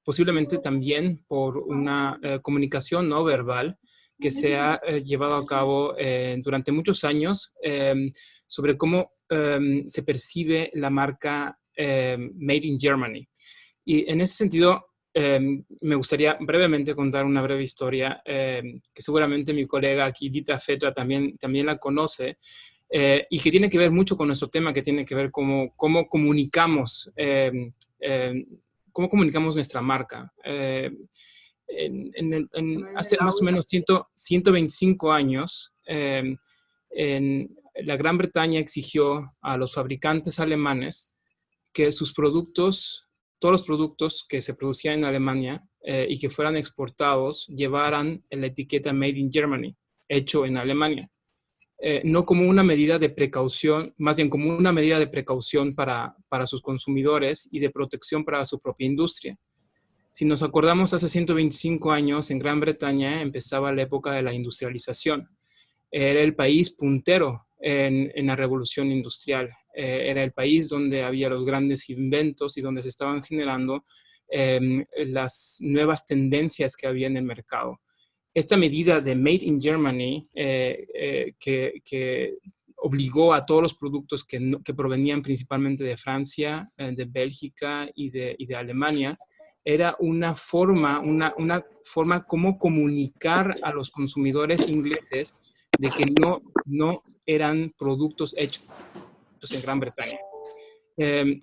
posiblemente también por una comunicación no verbal que se ha llevado a cabo durante muchos años sobre cómo se percibe la marca Made in Germany. Y en ese sentido, me gustaría brevemente contar una breve historia que seguramente mi colega aquí, Dita Fetra, también la conoce, y que tiene que ver mucho con nuestro tema, que tiene que ver cómo comunicamos, cómo comunicamos nuestra marca. Hace más o menos 125 años, la Gran Bretaña exigió a los fabricantes alemanes que sus productos, todos los productos que se producían en Alemania y que fueran exportados, llevaran la etiqueta Made in Germany, hecho en Alemania. No como una medida de precaución, más bien como una medida de precaución para sus consumidores y de protección para su propia industria. Si nos acordamos, hace 125 años en Gran Bretaña empezaba la época de la industrialización. Era el país puntero en la revolución industrial. Era el país donde había los grandes inventos y donde se estaban generando las nuevas tendencias que había en el mercado. Esta medida de Made in Germany, que obligó a todos los productos que provenían principalmente de Francia, de Bélgica y de Alemania, era una forma como comunicar a los consumidores ingleses de que no eran productos hechos en Gran Bretaña.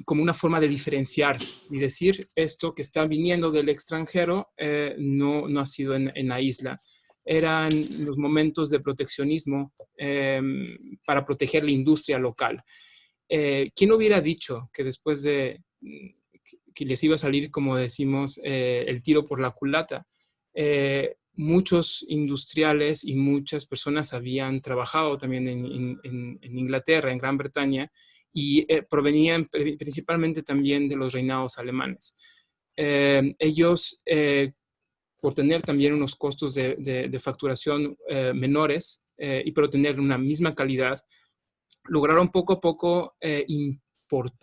Como una forma de diferenciar y decir esto que está viniendo del extranjero no ha sido en la isla. Eran los momentos de proteccionismo para proteger la industria local. ¿Quién hubiera dicho que después de que les iba a salir, como decimos, el tiro por la culata? Muchos industriales y muchas personas habían trabajado también en Inglaterra, en Gran Bretaña, y provenían principalmente también de los reinados alemanes. Ellos, por tener también unos costos de facturación menores, y pero tener una misma calidad, lograron poco a poco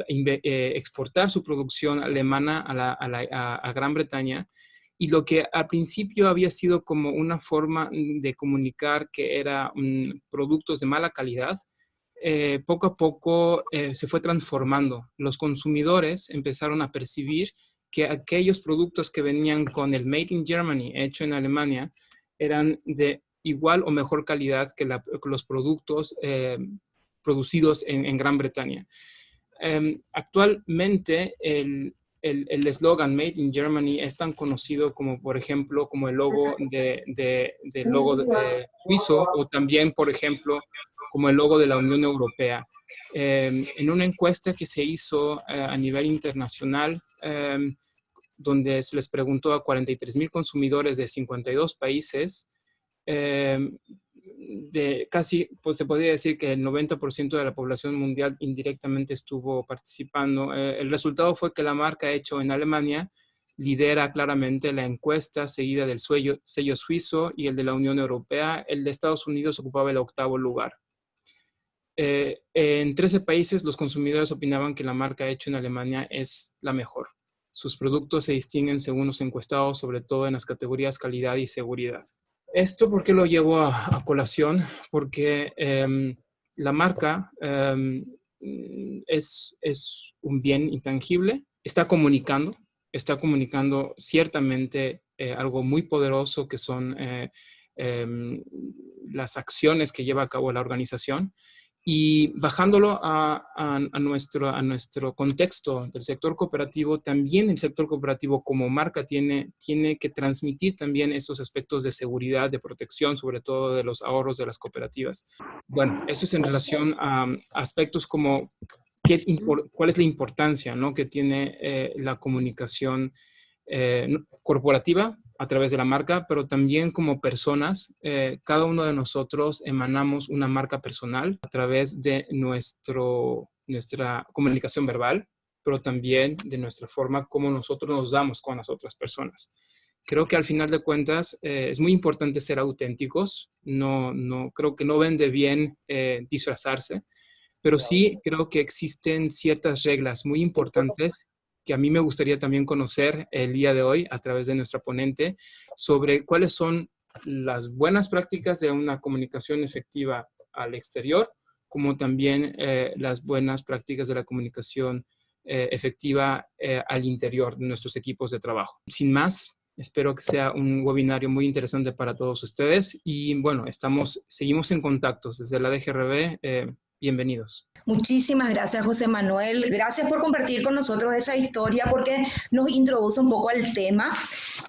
exportar su producción alemana a Gran Bretaña, y lo que al principio había sido como una forma de comunicar que eran productos de mala calidad, poco a poco se fue transformando. Los consumidores empezaron a percibir que aquellos productos que venían con el Made in Germany, hecho en Alemania, eran de igual o mejor calidad que los productos producidos en Gran Bretaña. Actualmente el eslogan Made in Germany es tan conocido como, por ejemplo, como el logo suizo, o también, por ejemplo, como el logo de la Unión Europea. En una encuesta que se hizo a nivel internacional, donde se les preguntó a 43,000 consumidores de 52 países, casi, pues se podría decir que el 90% de la población mundial indirectamente estuvo participando. El resultado fue que la marca hecho en Alemania lidera claramente la encuesta, seguida del sello suizo y el de la Unión Europea. El de Estados Unidos ocupaba el 8º lugar. En 13 países los consumidores opinaban que la marca hecho en Alemania es la mejor. Sus productos se distinguen según los encuestados, sobre todo en las categorías calidad y seguridad. ¿Esto por qué lo llevo a colación? Porque la marca es un bien intangible, está comunicando ciertamente algo muy poderoso, que son las acciones que lleva a cabo la organización. Y bajándolo a nuestro contexto del sector cooperativo, también el sector cooperativo como marca tiene que transmitir también esos aspectos de seguridad, de protección, sobre todo de los ahorros de las cooperativas. Bueno, eso es en relación a aspectos como cuál es la importancia, ¿no?, que tiene la comunicación corporativa a través de la marca, pero también como personas. Cada uno de nosotros emanamos una marca personal a través de nuestra comunicación verbal, pero también de nuestra forma como nosotros nos damos con las otras personas. Creo que al final de cuentas es muy importante ser auténticos. Creo que no vende bien disfrazarse, pero sí creo que existen ciertas reglas muy importantes que a mí me gustaría también conocer el día de hoy a través de nuestra ponente sobre cuáles son las buenas prácticas de una comunicación efectiva al exterior, como también las buenas prácticas de la comunicación efectiva al interior de nuestros equipos de trabajo. Sin más, espero que sea un webinario muy interesante para todos ustedes y bueno, seguimos en contactos desde la DGRB. Bienvenidos. Muchísimas gracias, José Manuel. Gracias por compartir con nosotros esa historia porque nos introduce un poco al tema.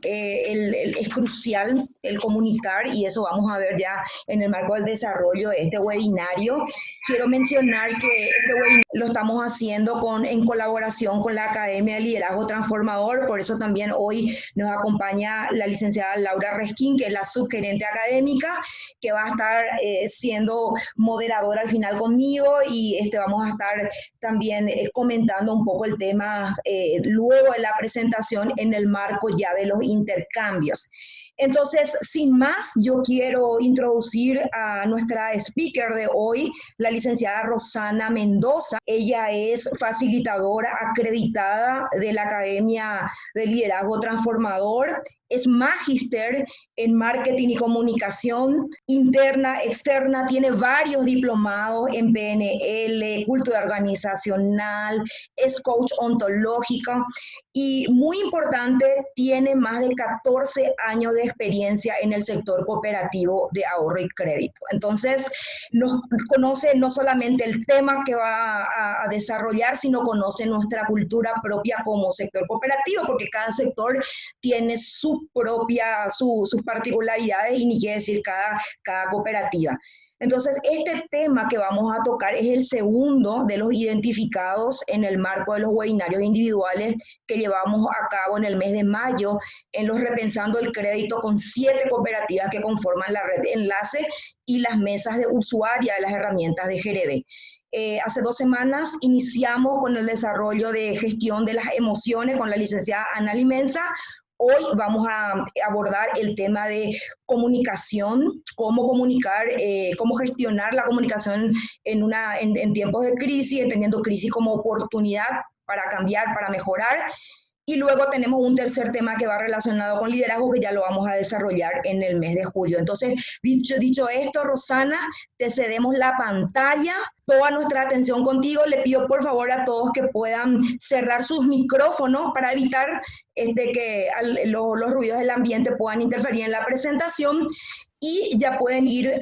Es crucial el comunicar y eso vamos a ver ya en el marco del desarrollo de este webinario. Quiero mencionar que este webinario lo estamos haciendo en colaboración con la Academia de Liderazgo Transformador, por eso también hoy nos acompaña la licenciada Laura Resquín, que es la subgerente académica, que va a estar siendo moderadora al final conmigo y vamos a estar también comentando un poco el tema luego de la presentación en el marco ya de los intercambios. Entonces, sin más, yo quiero introducir a nuestra speaker de hoy, la licenciada Rosana Mendoza. Ella es facilitadora acreditada de la Academia de Liderazgo Transformador, es magíster en marketing y comunicación interna, externa, tiene varios diplomados en PNL, cultura organizacional, es coach ontológica y muy importante, tiene más de 14 años de experiencia en el sector cooperativo de ahorro y crédito. Entonces, nos conoce no solamente el tema que va a desarrollar, sino conoce nuestra cultura propia como sector cooperativo, porque cada sector tiene sus particularidades y ni quiere decir cada cooperativa. Entonces, este tema que vamos a tocar es el segundo de los identificados en el marco de los webinarios individuales que llevamos a cabo en el mes de mayo en los Repensando el Crédito con 7 cooperativas que conforman la red de enlace y las mesas de usuaria de las herramientas de GRD. Hace 2 semanas iniciamos con el desarrollo de gestión de las emociones con la licenciada Ana Limensa. Hoy vamos a abordar el tema de comunicación, cómo comunicar, cómo gestionar la comunicación en tiempos de crisis, entendiendo crisis como oportunidad para cambiar, para mejorar. Y luego tenemos un tercer tema que va relacionado con liderazgo que ya lo vamos a desarrollar en el mes de julio. Entonces, dicho esto, Rosana, te cedemos la pantalla, toda nuestra atención contigo. Le pido por favor a todos que puedan cerrar sus micrófonos para evitar que los ruidos del ambiente puedan interferir en la presentación. Y ya pueden ir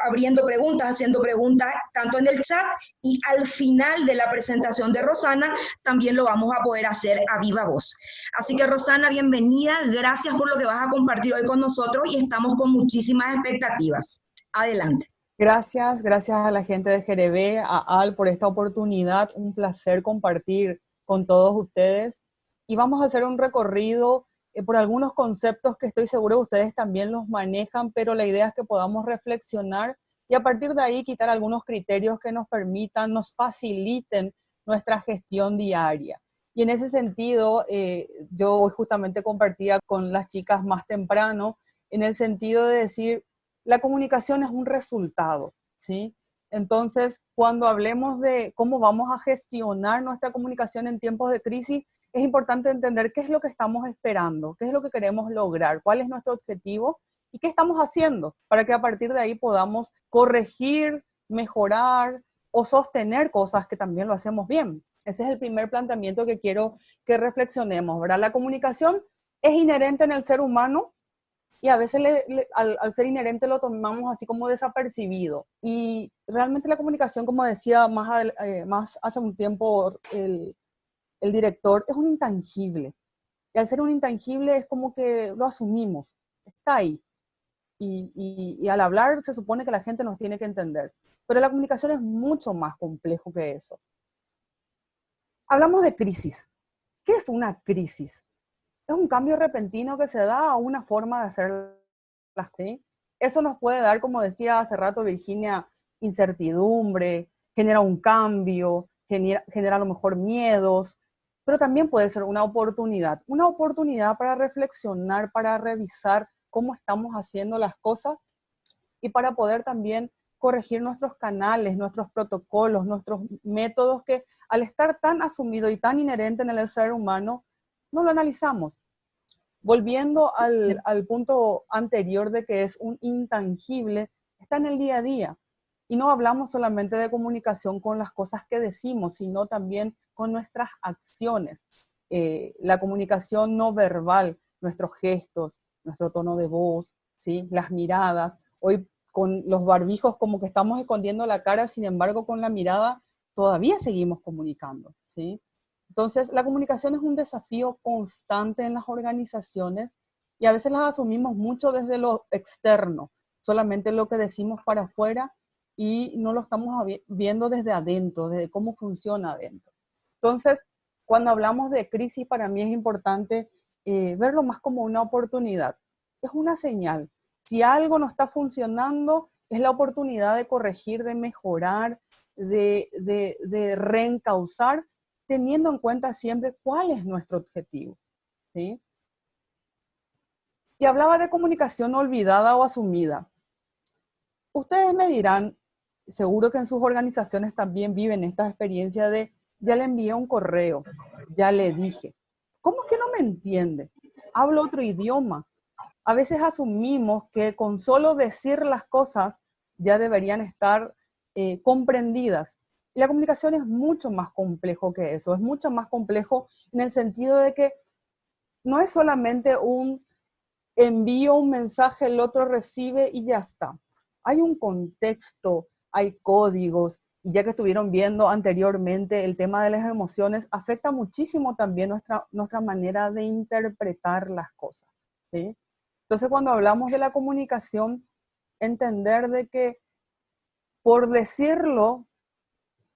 abriendo preguntas, haciendo preguntas tanto en el chat y al final de la presentación de Rosana también lo vamos a poder hacer a viva voz. Así que Rosana, bienvenida, gracias por lo que vas a compartir hoy con nosotros y estamos con muchísimas expectativas. Adelante. Gracias a la gente de GRB, a Al por esta oportunidad, un placer compartir con todos ustedes y vamos a hacer un recorrido por algunos conceptos que estoy seguro ustedes también los manejan, pero la idea es que podamos reflexionar y a partir de ahí quitar algunos criterios que nos permitan, nos faciliten nuestra gestión diaria. Y en ese sentido, yo hoy justamente compartía con las chicas más temprano, en el sentido de decir, la comunicación es un resultado, ¿sí? Entonces, cuando hablemos de cómo vamos a gestionar nuestra comunicación en tiempos de crisis, es importante entender qué es lo que estamos esperando, qué es lo que queremos lograr, cuál es nuestro objetivo y qué estamos haciendo para que a partir de ahí podamos corregir, mejorar o sostener cosas que también lo hacemos bien. Ese es el primer planteamiento que quiero que reflexionemos, ¿verdad? La comunicación es inherente en el ser humano y a veces al ser inherente lo tomamos así como desapercibido. Y realmente la comunicación, como decía más hace un tiempo el director, es un intangible. Y al ser un intangible es como que lo asumimos, está ahí. Y al hablar se supone que la gente nos tiene que entender. Pero la comunicación es mucho más complejo que eso. Hablamos de crisis. ¿Qué es una crisis? Es un cambio repentino que se da a una forma de hacer las cosas. Eso nos puede dar, como decía hace rato Virginia, incertidumbre, genera un cambio, genera a lo mejor miedos, pero también puede ser una oportunidad para reflexionar, para revisar cómo estamos haciendo las cosas y para poder también corregir nuestros canales, nuestros protocolos, nuestros métodos que al estar tan asumido y tan inherente en el ser humano, no lo analizamos. Volviendo al punto anterior de que es un intangible, está en el día a día. Y no hablamos solamente de comunicación con las cosas que decimos, sino también con nuestras acciones. La comunicación no verbal, nuestros gestos, nuestro tono de voz, ¿sí? Las miradas. Hoy con los barbijos como que estamos escondiendo la cara, sin embargo con la mirada todavía seguimos comunicando, ¿sí? Entonces la comunicación es un desafío constante en las organizaciones y a veces las asumimos mucho desde lo externo, solamente lo que decimos para afuera y no lo estamos viendo desde adentro, desde cómo funciona adentro. Entonces, cuando hablamos de crisis, para mí es importante verlo más como una oportunidad. Es una señal. Si algo no está funcionando, es la oportunidad de corregir, de mejorar, de reencauzar, teniendo en cuenta siempre cuál es nuestro objetivo, ¿sí? Y hablaba de comunicación olvidada o asumida. Ustedes me dirán, seguro que en sus organizaciones también viven esta experiencia de, ya le envié un correo, ya le dije. ¿Cómo es que no me entiende? Hablo otro idioma. A veces asumimos que con solo decir las cosas ya deberían estar comprendidas. Y la comunicación es mucho más complejo que eso, es mucho más complejo en el sentido de que no es solamente un envío un mensaje, el otro recibe y ya está. Hay un contexto, hay códigos, y ya que estuvieron viendo anteriormente el tema de las emociones, afecta muchísimo también nuestra manera de interpretar las cosas, ¿sí? Entonces, cuando hablamos de la comunicación, entender de que por decirlo,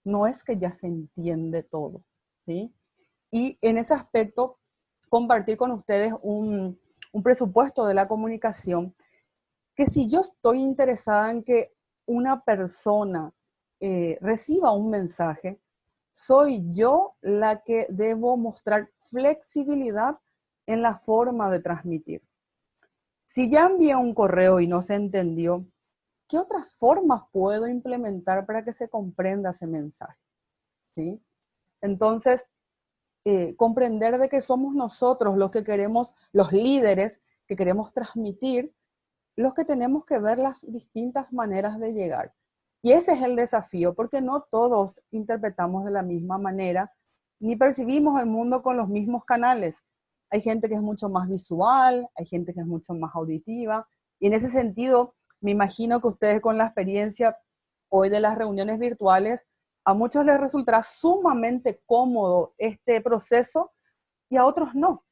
no es que ya se entiende todo, ¿sí? Y en ese aspecto, compartir con ustedes un presupuesto de la comunicación, que si yo estoy interesada en que una persona reciba un mensaje, soy yo la que debo mostrar flexibilidad en la forma de transmitir. Si ya envié un correo y no se entendió, ¿qué otras formas puedo implementar para que se comprenda ese mensaje? ¿Sí? Entonces, comprender de que somos nosotros los que queremos, los líderes que queremos transmitir, los que tenemos que ver las distintas maneras de llegar. Y ese es el desafío, porque no todos interpretamos de la misma manera, ni percibimos el mundo con los mismos canales. Hay gente que es mucho más visual, hay gente que es mucho más auditiva, y en ese sentido, me imagino que ustedes con la experiencia hoy de las reuniones virtuales, a muchos les resultará sumamente cómodo este proceso y a otros no.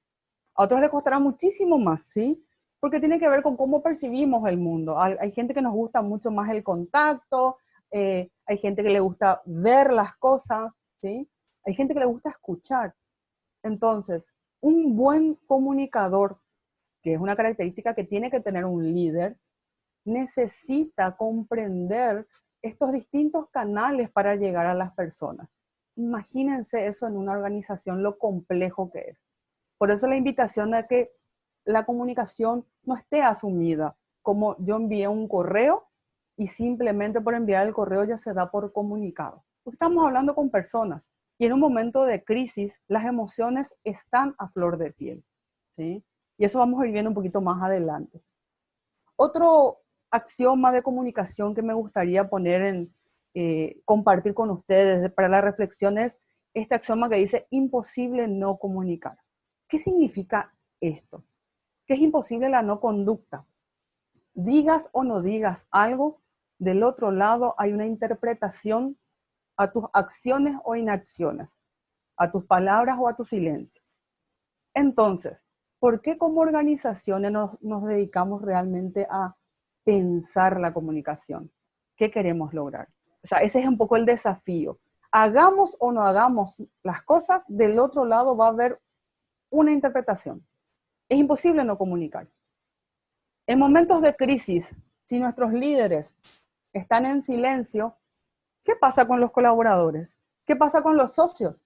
A otros les costará muchísimo más, ¿sí? Porque tiene que ver con cómo percibimos el mundo. Hay gente que nos gusta mucho más el contacto, hay gente que le gusta ver las cosas, ¿sí? Hay gente que le gusta escuchar. Entonces, un buen comunicador, que es una característica que tiene que tener un líder, necesita comprender estos distintos canales para llegar a las personas. Imagínense eso en una organización, lo complejo que es. Por eso la invitación a que la comunicación no esté asumida como yo envié un correo y simplemente por enviar el correo ya se da por comunicado. Porque estamos hablando con personas y en un momento de crisis las emociones están a flor de piel, ¿sí? Y eso vamos a ir viendo un poquito más adelante. Otro axioma de comunicación que me gustaría poner compartir con ustedes para la reflexión es este axioma que dice imposible no comunicar. ¿Qué significa esto? Que es imposible la no conducta. Digas o no digas algo, del otro lado hay una interpretación a tus acciones o inacciones, a tus palabras o a tu silencio. Entonces, ¿por qué como organizaciones nos dedicamos realmente a pensar la comunicación? ¿Qué queremos lograr? O sea, ese es un poco el desafío. Hagamos o no hagamos las cosas, del otro lado va a haber una interpretación. Es imposible no comunicar. En momentos de crisis, si nuestros líderes están en silencio, ¿qué pasa con los colaboradores? ¿Qué pasa con los socios?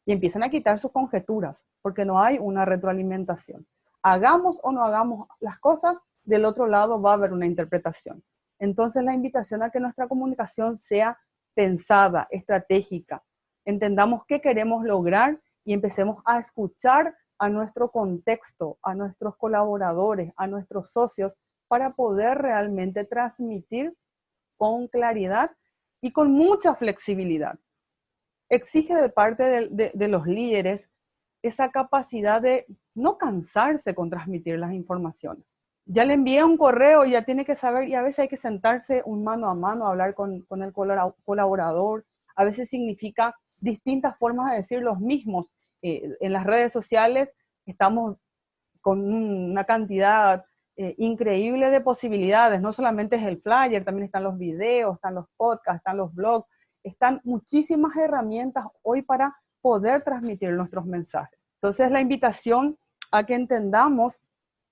Y empiezan a quitar sus conjeturas, porque no hay una retroalimentación. Hagamos o no hagamos las cosas, del otro lado va a haber una interpretación. Entonces la invitación a que nuestra comunicación sea pensada, estratégica, entendamos qué queremos lograr y empecemos a escuchar a nuestro contexto, a nuestros colaboradores, a nuestros socios, para poder realmente transmitir con claridad y con mucha flexibilidad. Exige de parte de los líderes esa capacidad de no cansarse con transmitir las informaciones. Ya le envié un correo y ya tiene que saber, y a veces hay que sentarse un mano a mano a hablar con el colaborador. A veces significa distintas formas de decir los mismos. En las redes sociales estamos con una cantidad increíble de posibilidades. No solamente es el flyer, también están los videos, están los podcasts, están los blogs. Están muchísimas herramientas hoy para poder transmitir nuestros mensajes. Entonces, la invitación a que entendamos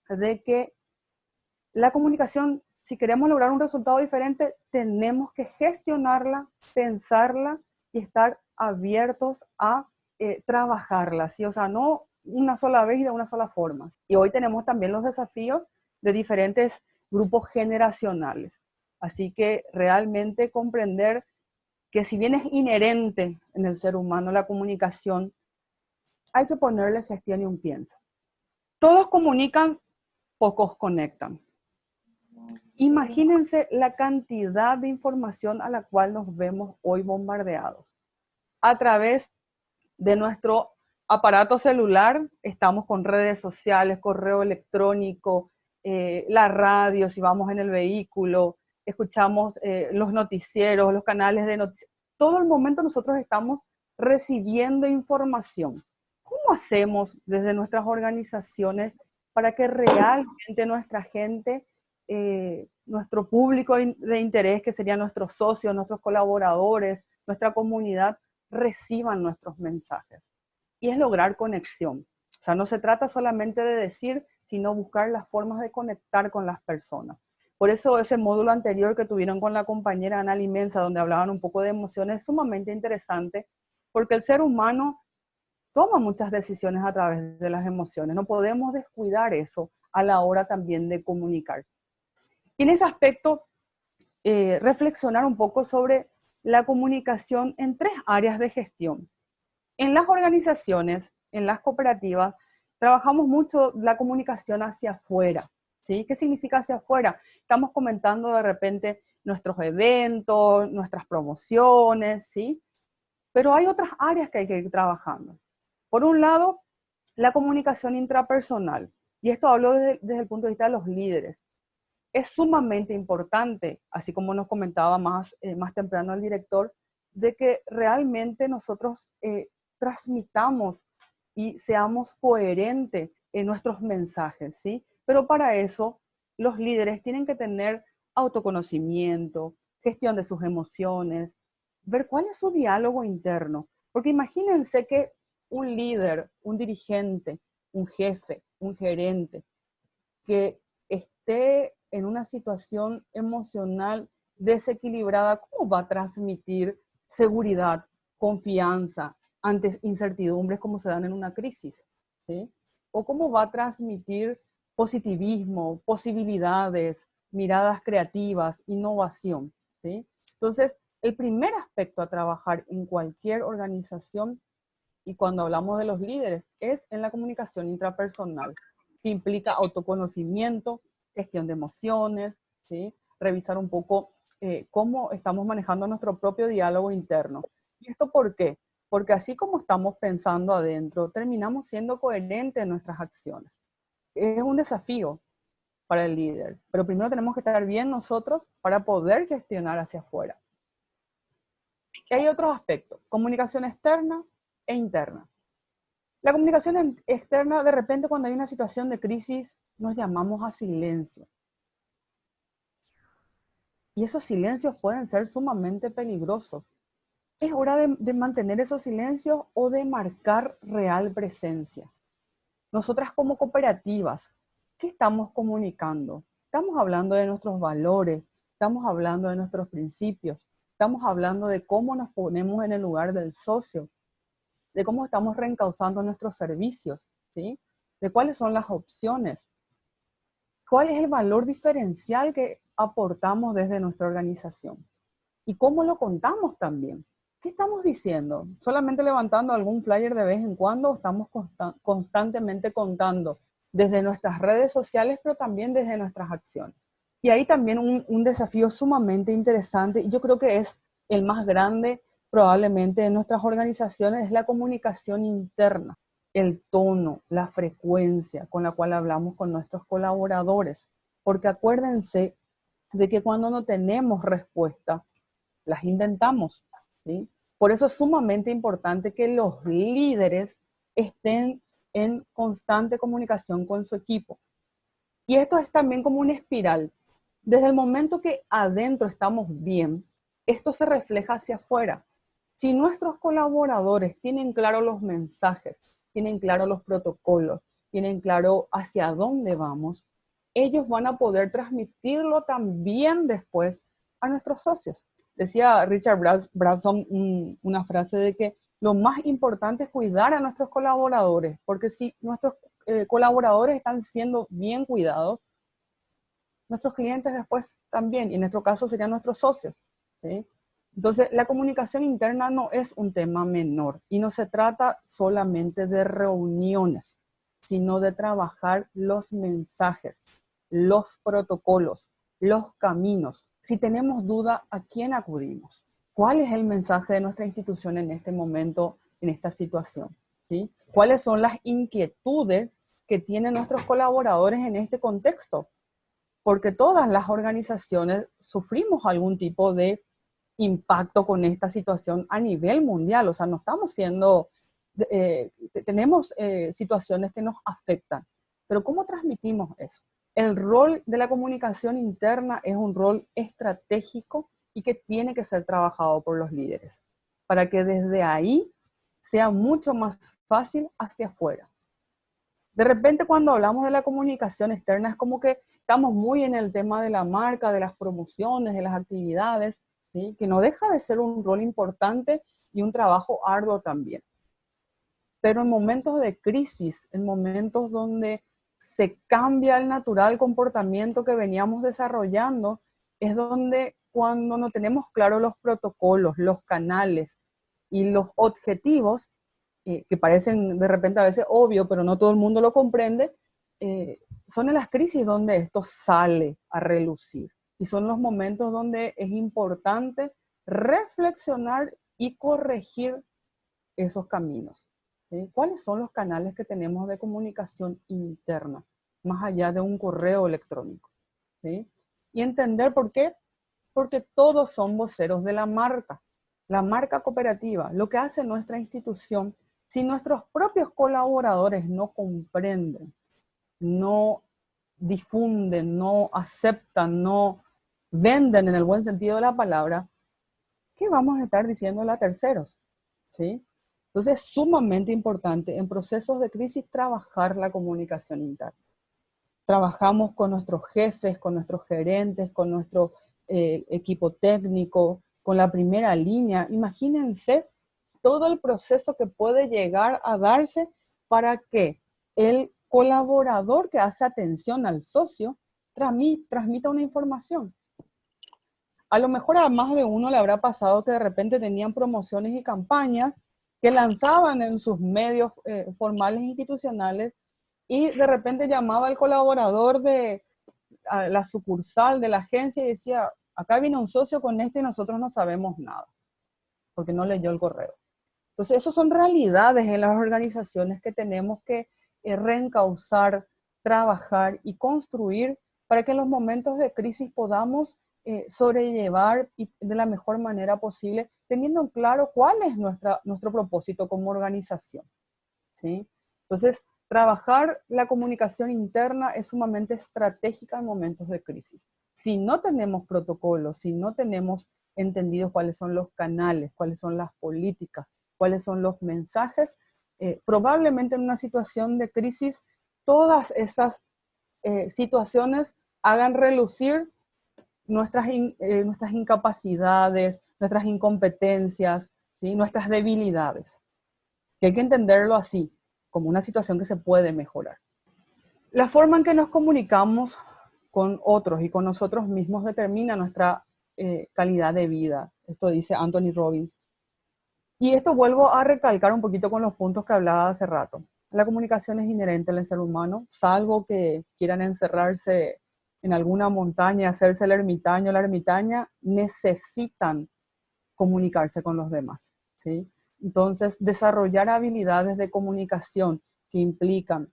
de que la comunicación, si queremos lograr un resultado diferente, tenemos que gestionarla, pensarla y estar abiertos a trabajarla, ¿sí? O sea, no una sola vez y de una sola forma. Y hoy tenemos también los desafíos de diferentes grupos generacionales. Así que realmente comprender que si bien es inherente en el ser humano la comunicación, hay que ponerle gestión y un pienso. Todos comunican, pocos conectan. Imagínense la cantidad de información a la cual nos vemos hoy bombardeados. A través de nuestro aparato celular, estamos con redes sociales, correo electrónico, la radio, si vamos en el vehículo, escuchamos los noticieros, los canales de noticias. Todo el momento nosotros estamos recibiendo información. ¿Cómo hacemos desde nuestras organizaciones para que realmente nuestra gente, nuestro público de interés, que serían nuestros socios, nuestros colaboradores, nuestra comunidad, reciban nuestros mensajes? Y es lograr conexión. O sea, no se trata solamente de decir, sino buscar las formas de conectar con las personas. Por eso ese módulo anterior que tuvieron con la compañera Ana Limensa, donde hablaban un poco de emociones, es sumamente interesante, porque el ser humano toma muchas decisiones a través de las emociones. No podemos descuidar eso a la hora también de comunicar. Y en ese aspecto, reflexionar un poco sobre la comunicación en 3 áreas de gestión. En las organizaciones, en las cooperativas, trabajamos mucho la comunicación hacia afuera, ¿sí? ¿Qué significa hacia afuera? Estamos comentando de repente nuestros eventos, nuestras promociones, ¿sí? Pero hay otras áreas que hay que ir trabajando. Por un lado, la comunicación intrapersonal. Y esto hablo desde el punto de vista de los líderes. Es sumamente importante, así como nos comentaba más temprano el director, de que realmente nosotros transmitamos y seamos coherentes en nuestros mensajes, ¿sí? Pero para eso los líderes tienen que tener autoconocimiento, gestión de sus emociones, ver cuál es su diálogo interno. Porque imagínense que un líder, un dirigente, un jefe, un gerente, que esté en una situación emocional desequilibrada, ¿cómo va a transmitir seguridad, confianza ante incertidumbres como se dan en una crisis? ¿Sí? ¿O cómo va a transmitir positivismo, posibilidades, miradas creativas, innovación? ¿Sí? Entonces, el primer aspecto a trabajar en cualquier organización, y cuando hablamos de los líderes, es en la comunicación intrapersonal, que implica autoconocimiento, gestión de emociones, ¿sí? Revisar un poco cómo estamos manejando nuestro propio diálogo interno. ¿Y esto por qué? Porque así como estamos pensando adentro, terminamos siendo coherentes en nuestras acciones. Es un desafío para el líder, pero primero tenemos que estar bien nosotros para poder gestionar hacia afuera. Y hay otros aspectos, comunicación externa e interna. La comunicación externa, de repente cuando hay una situación de crisis, nos llamamos a silencio. Y esos silencios pueden ser sumamente peligrosos. Es hora de mantener esos silencios o de marcar real presencia. Nosotras como cooperativas, ¿qué estamos comunicando? Estamos hablando de nuestros valores, estamos hablando de nuestros principios, estamos hablando de cómo nos ponemos en el lugar del socio, de cómo estamos reencauzando nuestros servicios, ¿sí? De cuáles son las opciones, cuál es el valor diferencial que aportamos desde nuestra organización? ¿Y cómo lo contamos también? ¿Qué estamos diciendo? ¿Solamente levantando algún flyer de vez en cuando? ¿O estamos constantemente contando desde nuestras redes sociales, pero también desde nuestras acciones? Y ahí también un desafío sumamente interesante, y yo creo que es el más grande probablemente en nuestras organizaciones, es la comunicación interna, el tono, la frecuencia con la cual hablamos con nuestros colaboradores. Porque acuérdense de que cuando no tenemos respuesta, las inventamos, ¿sí? Por eso es sumamente importante que los líderes estén en constante comunicación con su equipo. Y esto es también como una espiral. Desde el momento que adentro estamos bien, esto se refleja hacia afuera. Si nuestros colaboradores tienen claro los mensajes, tienen claro los protocolos, tienen claro hacia dónde vamos, ellos van a poder transmitirlo también después a nuestros socios. Decía Richard Branson una frase de que lo más importante es cuidar a nuestros colaboradores, porque si nuestros colaboradores están siendo bien cuidados, nuestros clientes después también, y en nuestro caso serían nuestros socios, ¿sí? Entonces, la comunicación interna no es un tema menor y no se trata solamente de reuniones, sino de trabajar los mensajes, los protocolos, los caminos. Si tenemos duda, ¿a quién acudimos? ¿Cuál es el mensaje de nuestra institución en este momento, en esta situación? ¿Sí? ¿Cuáles son las inquietudes que tienen nuestros colaboradores en este contexto? Porque todas las organizaciones sufrimos algún tipo de impacto con esta situación a nivel mundial. O sea, no estamos siendo, tenemos situaciones que nos afectan. Pero ¿cómo transmitimos eso? El rol de la comunicación interna es un rol estratégico y que tiene que ser trabajado por los líderes, para que desde ahí sea mucho más fácil hacia afuera. De repente cuando hablamos de la comunicación externa es como que estamos muy en el tema de la marca, de las promociones, de las actividades, ¿sí? Que no deja de ser un rol importante y un trabajo arduo también. Pero en momentos de crisis, en momentos donde se cambia el natural comportamiento que veníamos desarrollando, es donde cuando no tenemos claros los protocolos, los canales y los objetivos, que parecen de repente a veces obvio, pero no todo el mundo lo comprende, son en las crisis donde esto sale a relucir. Y son los momentos donde es importante reflexionar y corregir esos caminos. ¿Sí? ¿Cuáles son los canales que tenemos de comunicación interna, más allá de un correo electrónico? ¿Sí? Y entender por qué. Porque todos son voceros de la marca cooperativa. Lo que hace nuestra institución, si nuestros propios colaboradores no comprenden, no difunden, no aceptan, no venden en el buen sentido de la palabra, ¿qué vamos a estar diciéndole a terceros? ¿Sí? Entonces es sumamente importante en procesos de crisis trabajar la comunicación interna. Trabajamos con nuestros jefes, con nuestros gerentes, con nuestro equipo técnico, con la primera línea. Imagínense todo el proceso que puede llegar a darse para que el colaborador que hace atención al socio transmita una información. A lo mejor a más de uno le habrá pasado que de repente tenían promociones y campañas que lanzaban en sus medios formales e institucionales y de repente llamaba al colaborador de la sucursal de la agencia y decía, acá viene un socio con este y nosotros no sabemos nada, porque no leyó el correo. Entonces, esas son realidades en las organizaciones que tenemos que reencauzar, trabajar y construir para que en los momentos de crisis podamos sobrellevar y de la mejor manera posible, teniendo claro cuál es nuestro propósito como organización. ¿Sí? Entonces, trabajar la comunicación interna es sumamente estratégica en momentos de crisis. Si no tenemos protocolos, si no tenemos entendidos cuáles son los canales, cuáles son las políticas, cuáles son los mensajes, probablemente en una situación de crisis, todas esas situaciones hagan relucir nuestras incapacidades, nuestras incompetencias, ¿sí? Nuestras debilidades. Que hay que entenderlo así, como una situación que se puede mejorar. La forma en que nos comunicamos con otros y con nosotros mismos determina nuestra calidad de vida. Esto dice Anthony Robbins. Y esto vuelvo a recalcar un poquito con los puntos que hablaba hace rato. La comunicación es inherente al ser humano, salvo que quieran encerrarse en alguna montaña, hacerse el ermitaño o la ermitaña, necesitan comunicarse con los demás, ¿sí? Entonces, desarrollar habilidades de comunicación que implican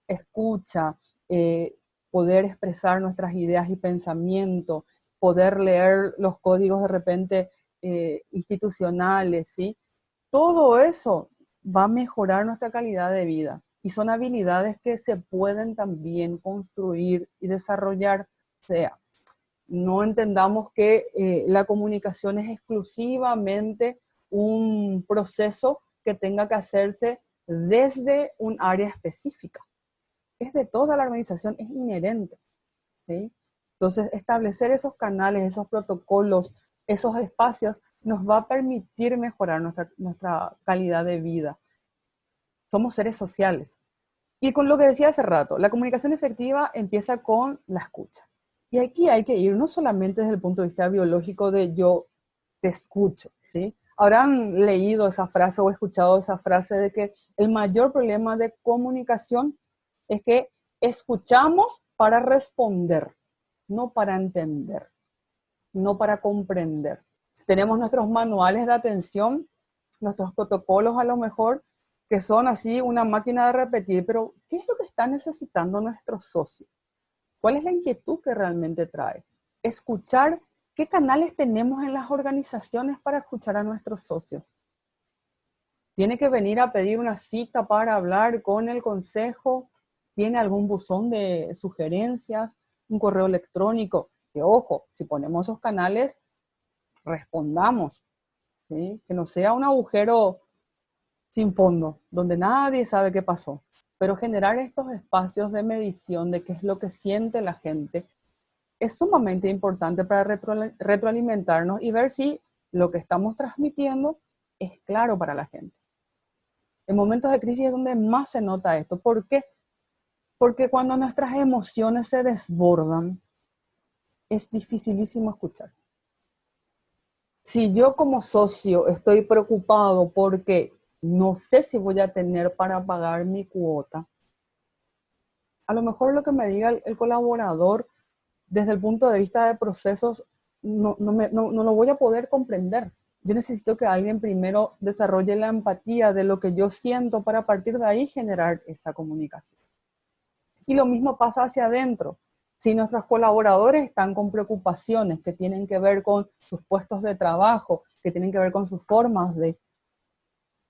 escucha, poder expresar nuestras ideas y pensamientos, poder leer los códigos de repente institucionales, ¿sí? Todo eso va a mejorar nuestra calidad de vida y son habilidades que se pueden también construir y desarrollar. O sea, no entendamos que la comunicación es exclusivamente un proceso que tenga que hacerse desde un área específica. Es de toda la organización, es inherente, ¿sí? Entonces, establecer esos canales, esos protocolos, esos espacios, nos va a permitir mejorar nuestra calidad de vida. Somos seres sociales. Y con lo que decía hace rato, la comunicación efectiva empieza con la escucha. Y aquí hay que ir no solamente desde el punto de vista biológico de yo te escucho, ¿sí? Habrán leído esa frase o escuchado esa frase de que el mayor problema de comunicación es que escuchamos para responder, no para entender, no para comprender. Tenemos nuestros manuales de atención, nuestros protocolos a lo mejor, que son así una máquina de repetir, pero ¿qué es lo que está necesitando nuestro socio? ¿Cuál es la inquietud que realmente trae? Escuchar qué canales tenemos en las organizaciones para escuchar a nuestros socios. ¿Tiene que venir a pedir una cita para hablar con el consejo? ¿Tiene algún buzón de sugerencias? ¿Un correo electrónico? Que ojo, si ponemos esos canales, respondamos, ¿sí? Que no sea un agujero sin fondo, donde nadie sabe qué pasó. Pero generar estos espacios de medición de qué es lo que siente la gente es sumamente importante para retroalimentarnos y ver si lo que estamos transmitiendo es claro para la gente. En momentos de crisis es donde más se nota esto. ¿Por qué? Porque cuando nuestras emociones se desbordan, es dificilísimo escuchar. Si yo como socio estoy preocupado porque no sé si voy a tener para pagar mi cuota, a lo mejor lo que me diga el colaborador desde el punto de vista de procesos no lo voy a poder comprender. Yo necesito que alguien primero desarrolle la empatía de lo que yo siento para a partir de ahí generar esa comunicación. Y lo mismo pasa hacia adentro. Si nuestros colaboradores están con preocupaciones que tienen que ver con sus puestos de trabajo, que tienen que ver con sus formas de...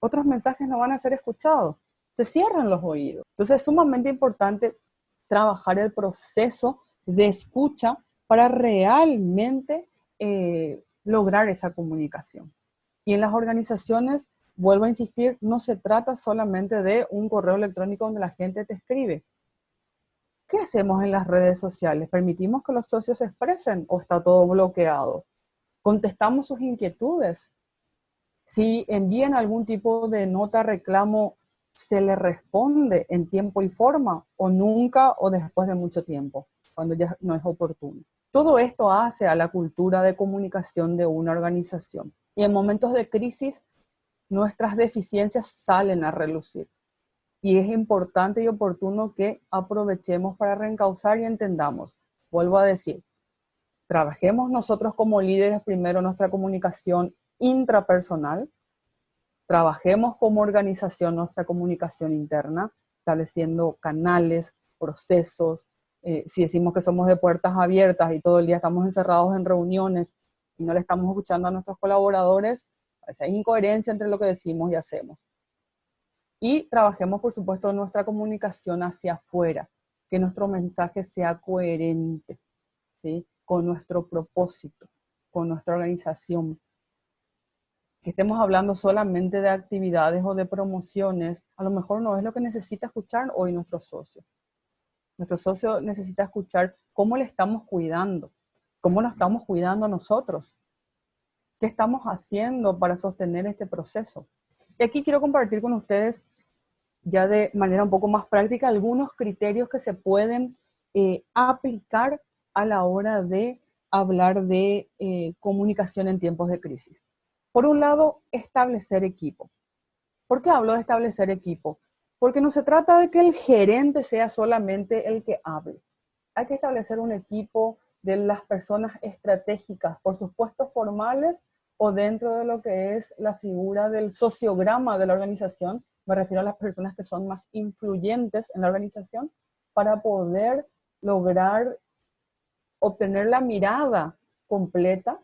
otros mensajes no van a ser escuchados. Se cierran los oídos. Entonces es sumamente importante trabajar el proceso de escucha para realmente lograr esa comunicación. Y en las organizaciones, vuelvo a insistir, no se trata solamente de un correo electrónico donde la gente te escribe. ¿Qué hacemos en las redes sociales? ¿Permitimos que los socios se expresen o está todo bloqueado? ¿Contestamos sus inquietudes? Si envían algún tipo de nota, reclamo, ¿se le responde en tiempo y forma o nunca o después de mucho tiempo, cuando ya no es oportuno? Todo esto hace a la cultura de comunicación de una organización. Y en momentos de crisis, nuestras deficiencias salen a relucir. Y es importante y oportuno que aprovechemos para reencauzar y entendamos. Vuelvo a decir, trabajemos nosotros como líderes primero nuestra comunicación intrapersonal, trabajemos como organización nuestra comunicación interna, estableciendo canales, procesos. Si decimos que somos de puertas abiertas y todo el día estamos encerrados en reuniones y no le estamos escuchando a nuestros colaboradores, hay incoherencia entre lo que decimos y hacemos. Y trabajemos, por supuesto, en nuestra comunicación hacia afuera, que nuestro mensaje sea coherente, ¿sí? Con nuestro propósito, con nuestra organización. Que estemos hablando solamente de actividades o de promociones, a lo mejor no es lo que necesita escuchar hoy nuestro socio. Nuestro socio necesita escuchar cómo le estamos cuidando, cómo nos estamos cuidando nosotros, qué estamos haciendo para sostener este proceso. Y aquí quiero compartir con ustedes, ya de manera un poco más práctica, algunos criterios que se pueden aplicar a la hora de hablar de comunicación en tiempos de crisis. Por un lado, establecer equipo. ¿Por qué hablo de establecer equipo? Porque no se trata de que el gerente sea solamente el que hable. Hay que establecer un equipo de las personas estratégicas por sus puestos formales o dentro de lo que es la figura del sociograma de la organización. Me refiero a las personas que son más influyentes en la organización para poder lograr obtener la mirada completa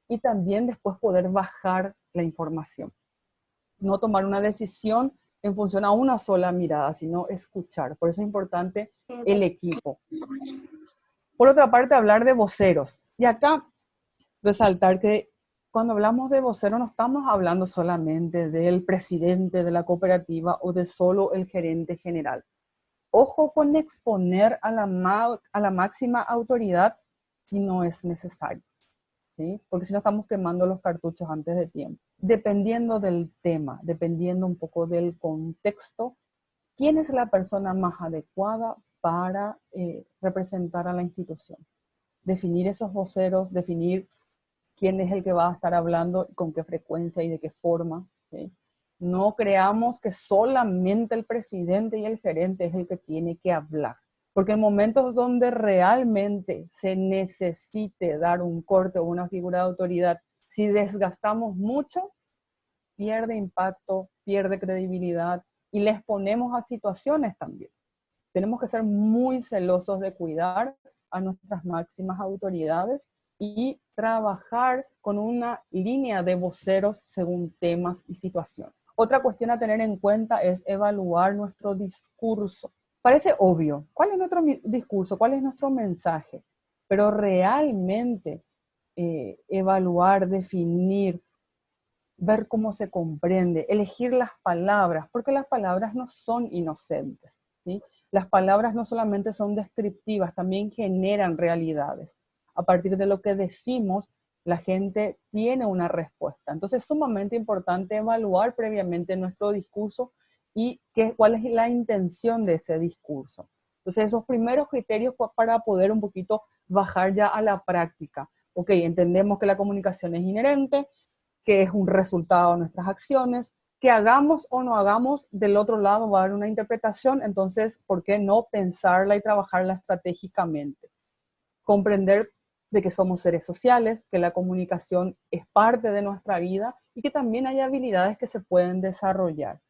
y también después poder bajar la información. No tomar una decisión en función a una sola mirada, sino escuchar. Por eso es importante el equipo. Por otra parte, hablar de voceros. Y acá resaltar que cuando hablamos de vocero no estamos hablando solamente del presidente de la cooperativa o de solo el gerente general. Ojo con exponer a la máxima autoridad si no es necesario, ¿sí? Porque si no estamos quemando los cartuchos antes de tiempo. Dependiendo del tema, dependiendo un poco del contexto, ¿quién es la persona más adecuada para representar a la institución? Definir esos voceros, definir quién es el que va a estar hablando, con qué frecuencia y de qué forma, ¿sí? No creamos que solamente el presidente y el gerente es el que tiene que hablar. Porque en momentos donde realmente se necesite dar un corte o una figura de autoridad, si desgastamos mucho, pierde impacto, pierde credibilidad y les ponemos a situaciones también. Tenemos que ser muy celosos de cuidar a nuestras máximas autoridades y trabajar con una línea de voceros según temas y situaciones. Otra cuestión a tener en cuenta es evaluar nuestro discurso. Parece obvio, ¿cuál es nuestro discurso? ¿Cuál es nuestro mensaje? Pero realmente evaluar, definir, ver cómo se comprende, elegir las palabras, porque las palabras no son inocentes, ¿sí? Las palabras no solamente son descriptivas, también generan realidades. A partir de lo que decimos, la gente tiene una respuesta. Entonces es sumamente importante evaluar previamente nuestro discurso y cuál es la intención de ese discurso. Entonces esos primeros criterios para poder un poquito bajar ya a la práctica. Ok, entendemos que la comunicación es inherente, que es un resultado de nuestras acciones, que hagamos o no hagamos, del otro lado va a haber una interpretación, entonces, ¿por qué no pensarla y trabajarla estratégicamente? Comprender de que somos seres sociales, que la comunicación es parte de nuestra vida y que también hay habilidades que se pueden desarrollar.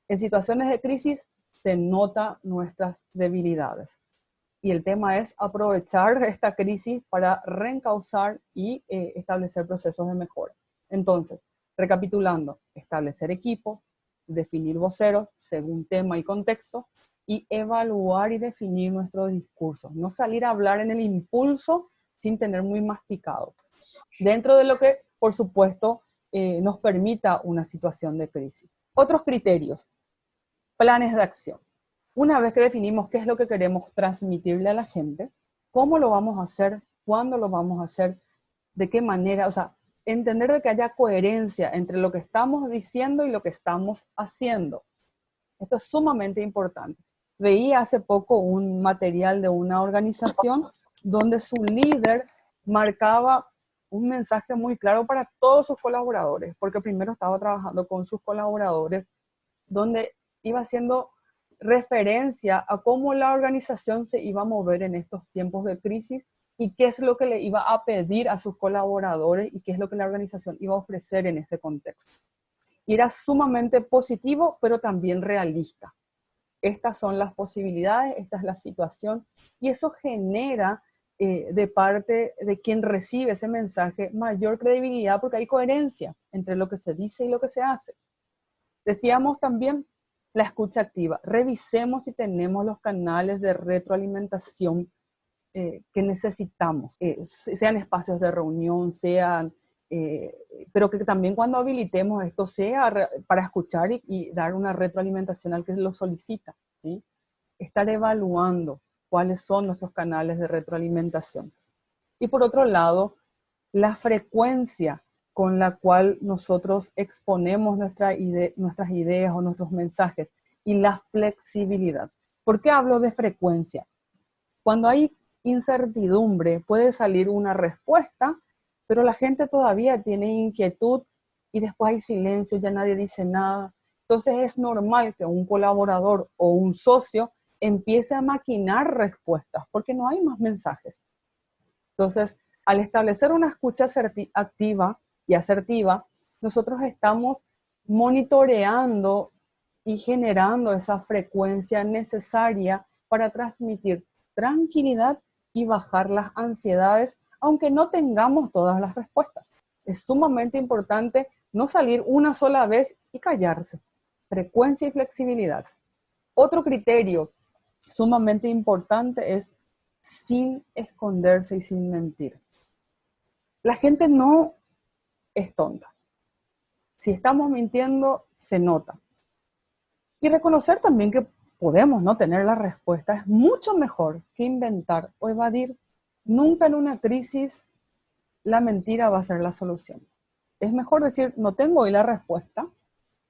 En situaciones de crisis se notan nuestras debilidades. Y el tema es aprovechar esta crisis para reencauzar y establecer procesos de mejora. Entonces, recapitulando, establecer equipo, definir voceros según tema y contexto, y evaluar y definir nuestros discursos. No salir a hablar en el impulso sin tener muy masticado. Dentro de lo que, por supuesto, nos permita una situación de crisis. Otros criterios, planes de acción. Una vez que definimos qué es lo que queremos transmitirle a la gente, cómo lo vamos a hacer, cuándo lo vamos a hacer, de qué manera, o sea, entender de que haya coherencia entre lo que estamos diciendo y lo que estamos haciendo. Esto es sumamente importante. Veía hace poco un material de una organización donde su líder marcaba un mensaje muy claro para todos sus colaboradores, porque primero estaba trabajando con sus colaboradores, donde iba haciendo referencia a cómo la organización se iba a mover en estos tiempos de crisis y qué es lo que le iba a pedir a sus colaboradores y qué es lo que la organización iba a ofrecer en este contexto. Y era sumamente positivo, pero también realista. Estas son las posibilidades, esta es la situación, y eso genera de parte de quien recibe ese mensaje mayor credibilidad porque hay coherencia entre lo que se dice y lo que se hace. Decíamos también la escucha activa. Revisemos si tenemos los canales de retroalimentación que necesitamos, sean espacios de reunión, pero que también cuando habilitemos esto sea para escuchar y dar una retroalimentación al que lo solicita, ¿sí? Estar evaluando cuáles son nuestros canales de retroalimentación. Y por otro lado, la frecuencia con la cual nosotros exponemos nuestras ideas o nuestros mensajes y la flexibilidad. ¿Por qué hablo de frecuencia? Cuando hay incertidumbre. Puede salir una respuesta, pero la gente todavía tiene inquietud y después hay silencio, ya nadie dice nada. Entonces es normal que un colaborador o un socio empiece a maquinar respuestas porque no hay más mensajes. Entonces, al establecer una escucha activa y asertiva, nosotros estamos monitoreando y generando esa frecuencia necesaria para transmitir tranquilidad y bajar las ansiedades, aunque no tengamos todas las respuestas. Es sumamente importante no salir una sola vez y callarse. Frecuencia y flexibilidad. Otro criterio sumamente importante es sin esconderse y sin mentir. La gente no es tonta. Si estamos mintiendo, se nota. Y reconocer también que podemos no tener la respuesta es mucho mejor que inventar o evadir. Nunca en una crisis la mentira va a ser la solución. Es mejor decir, no tengo hoy la respuesta,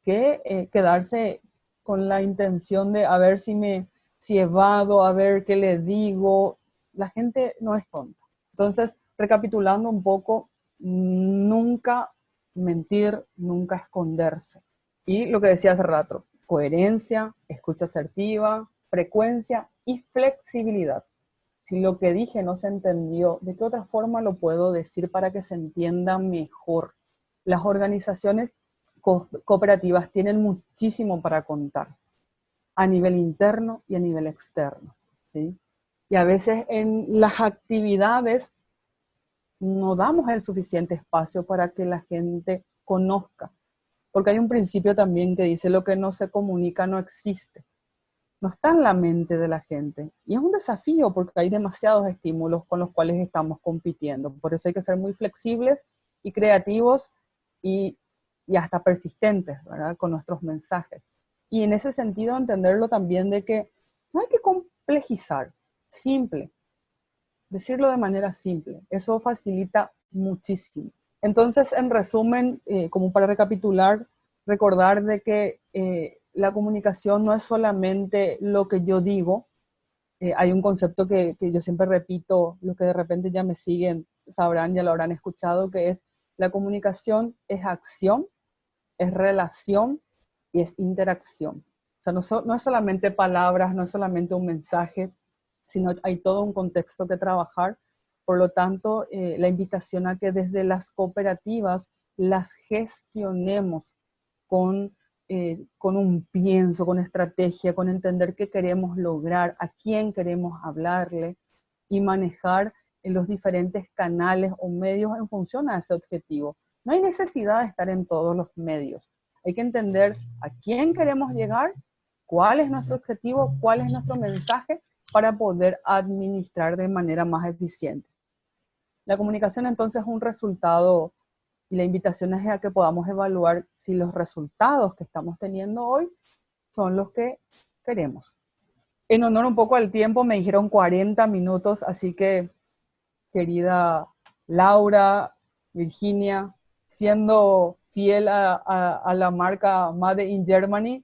que quedarse con la intención de a ver si evado, a ver qué le digo. La gente no es tonta. Entonces, recapitulando un poco, nunca mentir, nunca esconderse. Y lo que decía hace rato, coherencia, escucha asertiva, frecuencia y flexibilidad. Si lo que dije no se entendió, ¿de qué otra forma lo puedo decir para que se entienda mejor? Las organizaciones cooperativas tienen muchísimo para contar, a nivel interno y a nivel externo, ¿sí? Y a veces en las actividades no damos el suficiente espacio para que la gente conozca, porque hay un principio también que dice lo que no se comunica no existe. No está en la mente de la gente. Y es un desafío porque hay demasiados estímulos con los cuales estamos compitiendo. Por eso hay que ser muy flexibles y creativos y hasta persistentes, ¿verdad?, con nuestros mensajes. Y en ese sentido entenderlo también de que no hay que complejizar, simple. Decirlo de manera simple. Eso facilita muchísimo. Entonces, en resumen, como para recapitular, recordar de que la comunicación no es solamente lo que yo digo. Hay un concepto que yo siempre repito, los que de repente ya me siguen sabrán, ya lo habrán escuchado, que es la comunicación es acción, es relación y es interacción. O sea, no es solamente palabras, no es solamente un mensaje, sino hay todo un contexto que trabajar. Por lo tanto, la invitación a que desde las cooperativas las gestionemos con un pienso, con estrategia, con entender qué queremos lograr, a quién queremos hablarle y manejar en los diferentes canales o medios en función a ese objetivo. No hay necesidad de estar en todos los medios. Hay que entender a quién queremos llegar, cuál es nuestro objetivo, cuál es nuestro mensaje para poder administrar de manera más eficiente. La comunicación entonces es un resultado y la invitación es a que podamos evaluar si los resultados que estamos teniendo hoy son los que queremos. En honor un poco al tiempo, me dijeron 40 minutos, así que, querida Laura, Virginia, siendo fiel a la marca Made in Germany,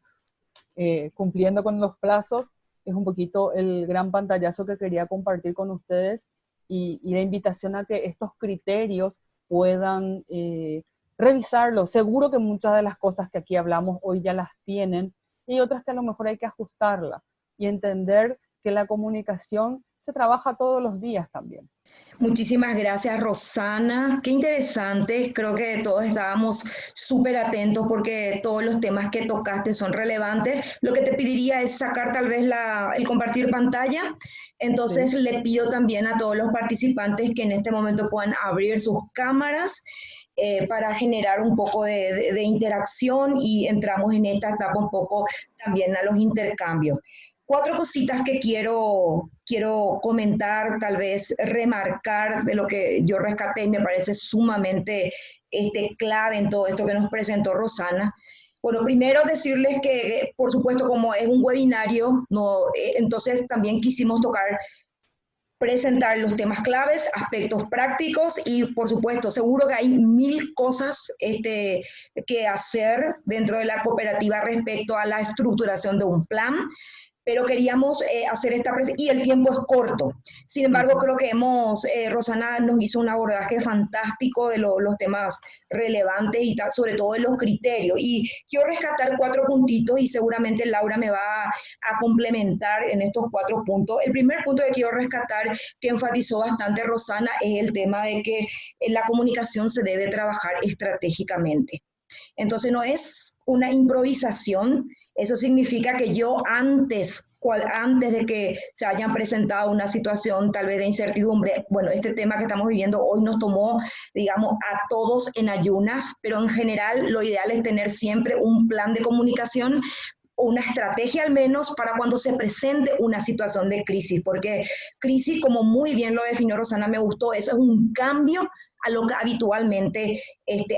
cumpliendo con los plazos, es un poquito el gran pantallazo que quería compartir con ustedes y la invitación a que estos criterios puedan revisarlos. Seguro que muchas de las cosas que aquí hablamos hoy ya las tienen y otras que a lo mejor hay que ajustarlas y entender que la comunicación se trabaja todos los días también. Muchísimas gracias, Rosana. Qué interesante. Creo que todos estábamos súper atentos porque todos los temas que tocaste son relevantes. Lo que te pediría es sacar tal vez el compartir pantalla. Entonces sí, le pido también a todos los participantes que en este momento puedan abrir sus cámaras para generar un poco de interacción y entramos en esta etapa un poco también a los intercambios. 4 cositas que quiero comentar, tal vez remarcar de lo que yo rescaté y me parece sumamente clave en todo esto que nos presentó Rosana. Bueno, primero decirles que, por supuesto, como es un webinario, entonces también quisimos presentar los temas claves, aspectos prácticos y, por supuesto, seguro que hay 1000 cosas que hacer dentro de la cooperativa respecto a la estructuración de un plan. pero queríamos hacer esta presentación y el tiempo es corto. Sin embargo, creo que Rosana nos hizo un abordaje fantástico de los temas relevantes y tal, sobre todo de los criterios. Y quiero rescatar 4 puntitos y seguramente Laura me va a complementar en estos 4 puntos. El primer punto que quiero rescatar, que enfatizó bastante Rosana, es el tema de que en la comunicación se debe trabajar estratégicamente. Entonces no es una improvisación, eso significa que yo antes de que se hayan presentado una situación tal vez de incertidumbre, bueno, este tema que estamos viviendo hoy nos tomó, digamos, a todos en ayunas, pero en general lo ideal es tener siempre un plan de comunicación, una estrategia al menos para cuando se presente una situación de crisis, porque crisis, como muy bien lo definió Rosana, me gustó, eso es un cambio a lo que habitualmente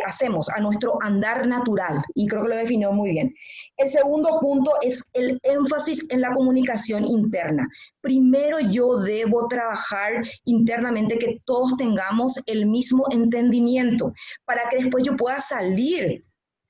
hacemos, a nuestro andar natural, y creo que lo definió muy bien. El segundo punto es el énfasis en la comunicación interna. Primero yo debo trabajar internamente que todos tengamos el mismo entendimiento, para que después yo pueda salir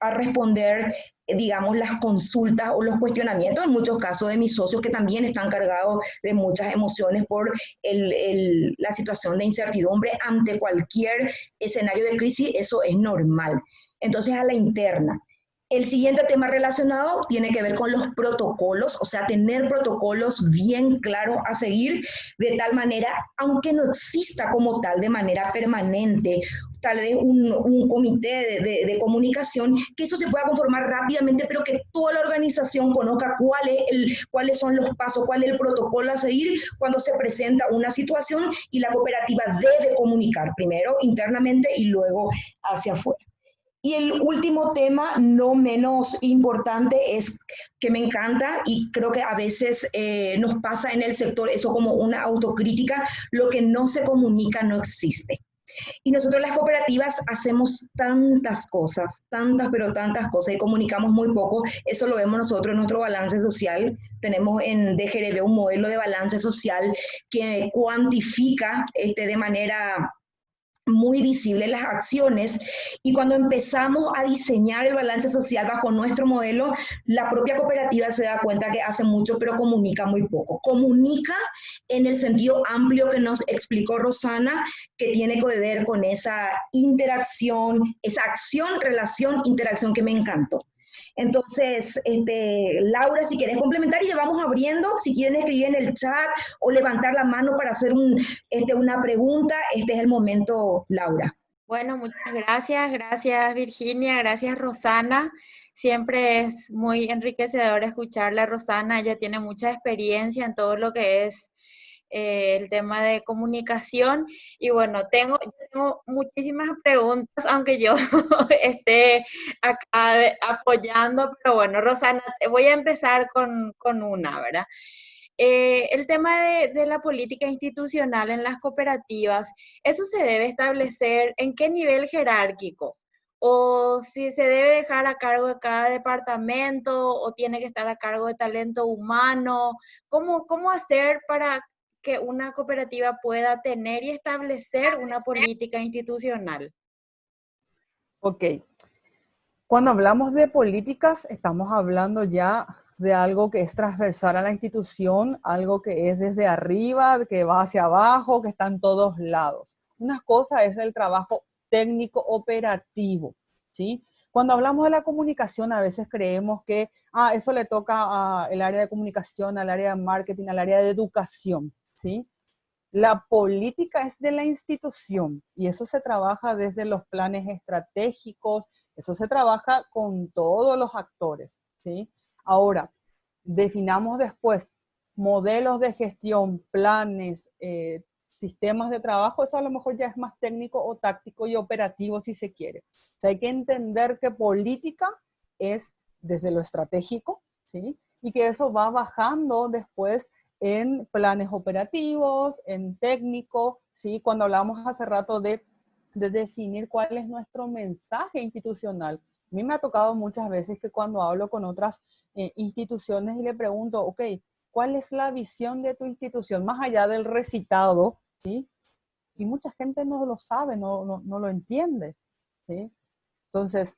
a responder, digamos, las consultas o los cuestionamientos, en muchos casos de mis socios que también están cargados de muchas emociones por la situación de incertidumbre ante cualquier escenario de crisis, eso es normal. Entonces, a la interna. El siguiente tema relacionado tiene que ver con los protocolos, o sea, tener protocolos bien claros a seguir, de tal manera, aunque no exista como tal de manera permanente, tal vez un comité de comunicación, que eso se pueda conformar rápidamente, pero que toda la organización conozca cuáles son los pasos, cuál es el protocolo a seguir cuando se presenta una situación, y la cooperativa debe comunicar primero internamente y luego hacia afuera. Y el último tema, no menos importante, es que me encanta y creo que a veces nos pasa en el sector eso como una autocrítica: lo que no se comunica no existe. Y nosotros las cooperativas hacemos tantas cosas, tantas, pero tantas cosas, y comunicamos muy poco. Eso lo vemos nosotros en nuestro balance social. Tenemos en DGRB un modelo de balance social que cuantifica de manera muy visible las acciones, y cuando empezamos a diseñar el balance social bajo nuestro modelo, la propia cooperativa se da cuenta que hace mucho pero comunica muy poco. Comunica en el sentido amplio que nos explicó Rosana, que tiene que ver con esa interacción, esa acción, relación, interacción, que me encantó. Entonces, Laura, si quieres complementar, y ya vamos abriendo, si quieren escribir en el chat o levantar la mano para hacer una pregunta, este es el momento, Laura. Bueno, muchas gracias, gracias Virginia, gracias Rosana. Siempre es muy enriquecedor escucharla a Rosana, ella tiene mucha experiencia en todo lo que es el tema de comunicación. Y bueno, yo tengo muchísimas preguntas, aunque yo esté acá apoyando, pero bueno, Rosana, voy a empezar con una, ¿verdad? El tema de la política institucional en las cooperativas, ¿eso se debe establecer en qué nivel jerárquico? ¿O si se debe dejar a cargo de cada departamento o tiene que estar a cargo de talento humano? ¿Cómo hacer para que una cooperativa pueda tener y establecer una política institucional? Ok. Cuando hablamos de políticas, estamos hablando ya de algo que es transversal a la institución, algo que es desde arriba, que va hacia abajo, que está en todos lados. Una cosa es el trabajo técnico operativo, ¿sí? Cuando hablamos de la comunicación, a veces creemos que eso le toca al área de comunicación, al área de marketing, al área de educación, ¿sí? La política es de la institución y eso se trabaja desde los planes estratégicos, eso se trabaja con todos los actores, ¿sí? Ahora, definamos después modelos de gestión, planes, sistemas de trabajo, eso a lo mejor ya es más técnico o táctico y operativo si se quiere. O sea, hay que entender que política es desde lo estratégico, ¿sí? Y que eso va bajando después en planes operativos, en técnico, ¿sí? Cuando hablamos hace rato de definir cuál es nuestro mensaje institucional. A mí me ha tocado muchas veces que cuando hablo con otras instituciones y le pregunto, ok, ¿cuál es la visión de tu institución? Más allá del recitado, ¿sí? Y mucha gente no lo sabe, no lo entiende, ¿sí? Entonces,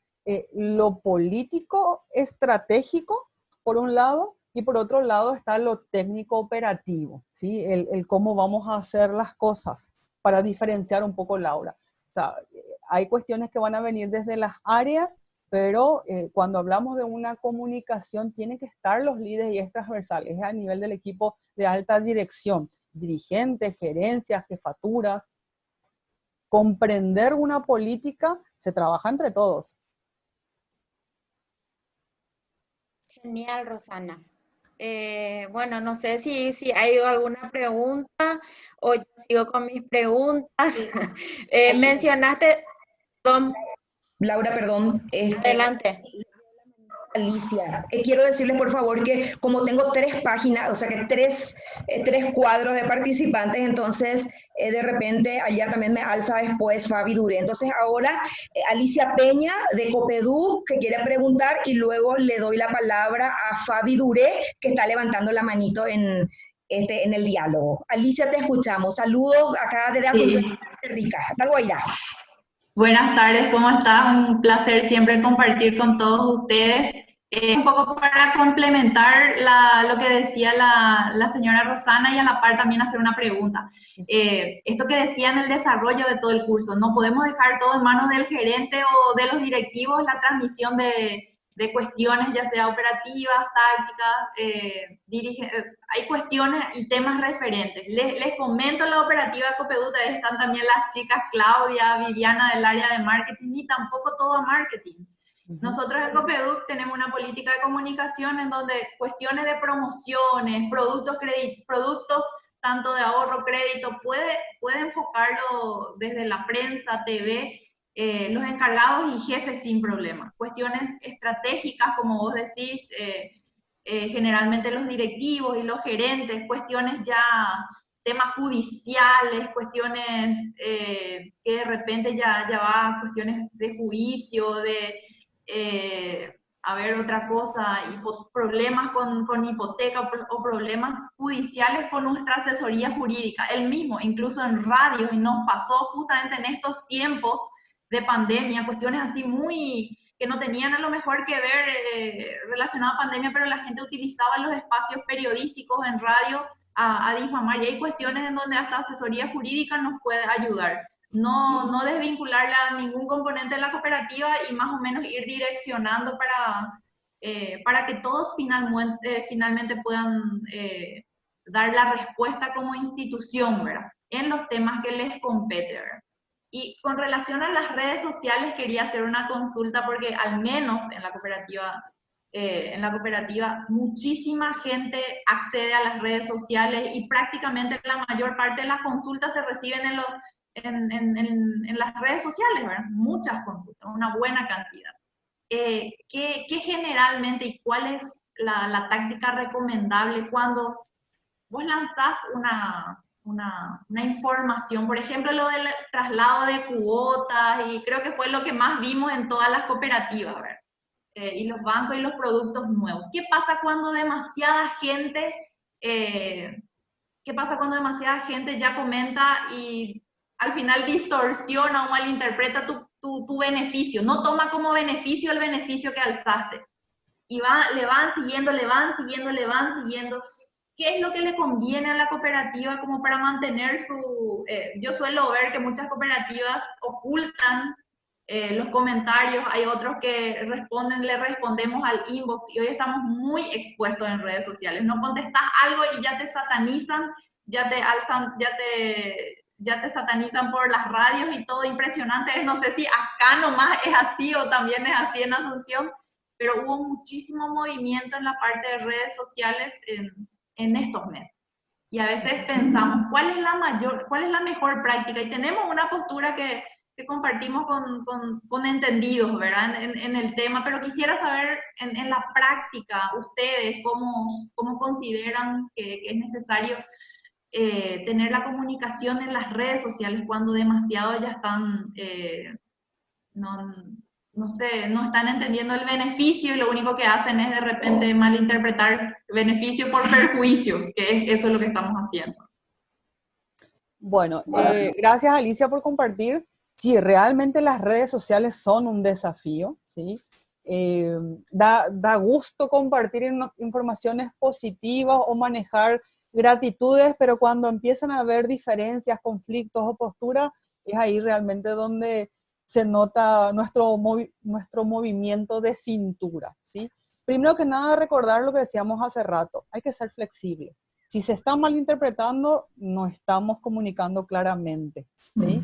lo político estratégico, por un lado, y por otro lado está lo técnico operativo, ¿sí? El cómo vamos a hacer las cosas para diferenciar un poco Laura. O sea, hay cuestiones que van a venir desde las áreas, pero cuando hablamos de una comunicación tienen que estar los líderes y es transversal, es a nivel del equipo de alta dirección, dirigentes, gerencias, jefaturas. Comprender una política se trabaja entre todos. Genial, Rosana. Bueno, no sé si hay alguna pregunta o yo sigo con mis preguntas. Mencionaste, Tom, Laura, perdón, adelante. Alicia, quiero decirles por favor que como tengo 3 páginas, o sea que tres cuadros de participantes, entonces de repente allá también me alza después Fabi Duré. Entonces ahora Alicia Peña de Copedú que quiere preguntar y luego le doy la palabra a Fabi Duré que está levantando la manito en el diálogo. Alicia, te escuchamos. Saludos acá desde Asunción, Costa Rica. Hasta Guairá. Buenas tardes, ¿cómo estás? Un placer siempre compartir con todos ustedes. Un poco para complementar lo que decía la señora Rosana y a la par también hacer una pregunta. Esto que decía en el desarrollo de todo el curso, no podemos dejar todo en manos del gerente o de los directivos la transmisión de cuestiones, ya sea operativas, tácticas, hay cuestiones y temas referentes. Les comento la operativa de Copeduta, están también las chicas Claudia, Viviana del área de marketing y tampoco todo marketing. Nosotros en Copeduc tenemos una política de comunicación en donde cuestiones de promociones, productos tanto de ahorro, crédito, puede enfocarlo desde la prensa, TV, los encargados y jefes sin problema. Cuestiones estratégicas, como vos decís, generalmente los directivos y los gerentes, cuestiones ya, temas judiciales, cuestiones que de repente ya va, cuestiones de juicio, a ver, otra cosa, problemas con hipoteca o problemas judiciales con nuestra asesoría jurídica, el mismo, incluso en radio, y nos pasó justamente en estos tiempos de pandemia, cuestiones así muy, que no tenían a lo mejor que ver relacionado a pandemia, pero la gente utilizaba los espacios periodísticos en radio a difamar, y hay cuestiones en donde hasta asesoría jurídica nos puede ayudar. No desvincularla a ningún componente de la cooperativa y más o menos ir direccionando para que todos finalmente puedan dar la respuesta como institución, ¿verdad? En los temas que les compete, ¿verdad? Y con relación a las redes sociales quería hacer una consulta porque al menos en la cooperativa muchísima gente accede a las redes sociales y prácticamente la mayor parte de las consultas se reciben en las redes sociales, ¿verdad? Muchas consultas, una buena cantidad. ¿Qué generalmente y cuál es la táctica recomendable cuando vos lanzás una información? Por ejemplo, lo del traslado de cuotas, y creo que fue lo que más vimos en todas las cooperativas, ¿verdad? Y los bancos y los productos nuevos. ¿Qué pasa cuando demasiada gente ya comenta y al final distorsiona o malinterpreta tu beneficio? No toma como beneficio el beneficio que alzaste. Y le van siguiendo. ¿Qué es lo que le conviene a la cooperativa como para mantener yo suelo ver que muchas cooperativas ocultan los comentarios, hay otros que le respondemos al inbox y hoy estamos muy expuestos en redes sociales. No contestas algo y ya te satanizan, ya te alzan, ya te satanizan por las radios y todo impresionante. No sé si acá nomás es así o también es así en Asunción, pero hubo muchísimo movimiento en la parte de redes sociales en estos meses. Y a veces pensamos, ¿cuál es la mejor práctica? Y tenemos una postura que compartimos con entendidos, ¿verdad? En el tema, pero quisiera saber en la práctica, ustedes, ¿cómo consideran que es necesario tener la comunicación en las redes sociales cuando demasiado ya están, no sé, no están entendiendo el beneficio y lo único que hacen es de repente malinterpretar beneficio por perjuicio, que eso es lo que estamos haciendo? Bueno, gracias Alicia por compartir. Sí, realmente las redes sociales son un desafío, ¿sí? Da gusto compartir informaciones positivas o manejar gratitudes, pero cuando empiezan a haber diferencias, conflictos o posturas, es ahí realmente donde se nota nuestro movimiento de cintura, ¿sí? Primero que nada, recordar lo que decíamos hace rato, hay que ser flexible. Si se está malinterpretando, no estamos comunicando claramente, ¿sí?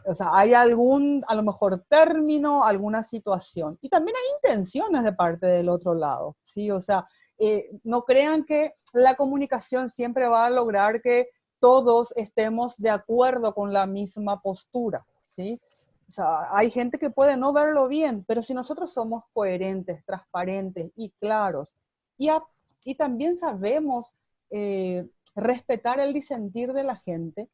O sea, hay algún, a lo mejor, término, alguna situación. Y también hay intenciones de parte del otro lado, ¿sí? O sea, no crean que la comunicación siempre va a lograr que todos estemos de acuerdo con la misma postura, ¿sí? O sea, hay gente que puede no verlo bien, pero si nosotros somos coherentes, transparentes y claros, y también sabemos respetar el disentir de la gente,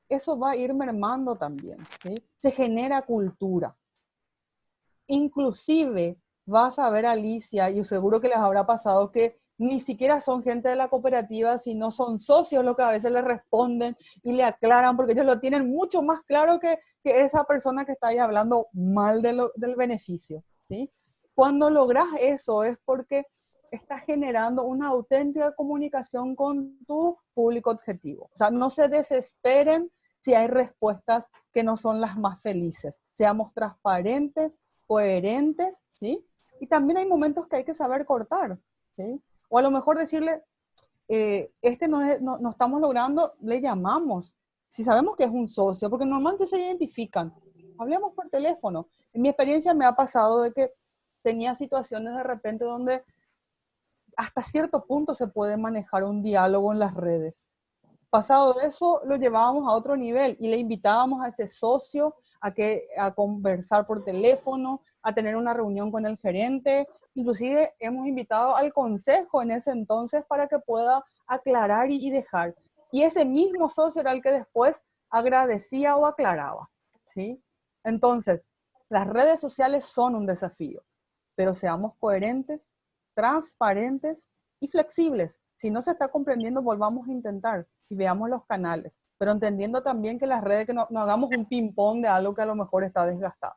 eso va a ir mermando también, ¿sí? Se genera cultura. Inclusive vas a ver, Alicia, y seguro que les habrá pasado que ni siquiera son gente de la cooperativa, sino son socios los que a veces le responden y le aclaran, porque ellos lo tienen mucho más claro que esa persona que está ahí hablando mal del beneficio, ¿sí? Cuando logras eso es porque estás generando una auténtica comunicación con tu público objetivo. O sea, no se desesperen si hay respuestas que no son las más felices. Seamos transparentes, coherentes, ¿sí? Y también hay momentos que hay que saber cortar, ¿sí? O a lo mejor decirle, no estamos logrando, le llamamos. Si sabemos que es un socio, porque normalmente se identifican, hablemos por teléfono. En mi experiencia me ha pasado de que tenía situaciones de repente donde hasta cierto punto se puede manejar un diálogo en las redes. Pasado eso, lo llevábamos a otro nivel y le invitábamos a ese socio a conversar por teléfono, a tener una reunión con el gerente. Inclusive hemos invitado al consejo en ese entonces para que pueda aclarar y dejar. Y ese mismo socio era el que después agradecía o aclaraba, ¿sí? Entonces, las redes sociales son un desafío, pero seamos coherentes, transparentes y flexibles. Si no se está comprendiendo, volvamos a intentar y veamos los canales, pero entendiendo también que las redes, que no hagamos un ping-pong de algo que a lo mejor está desgastado.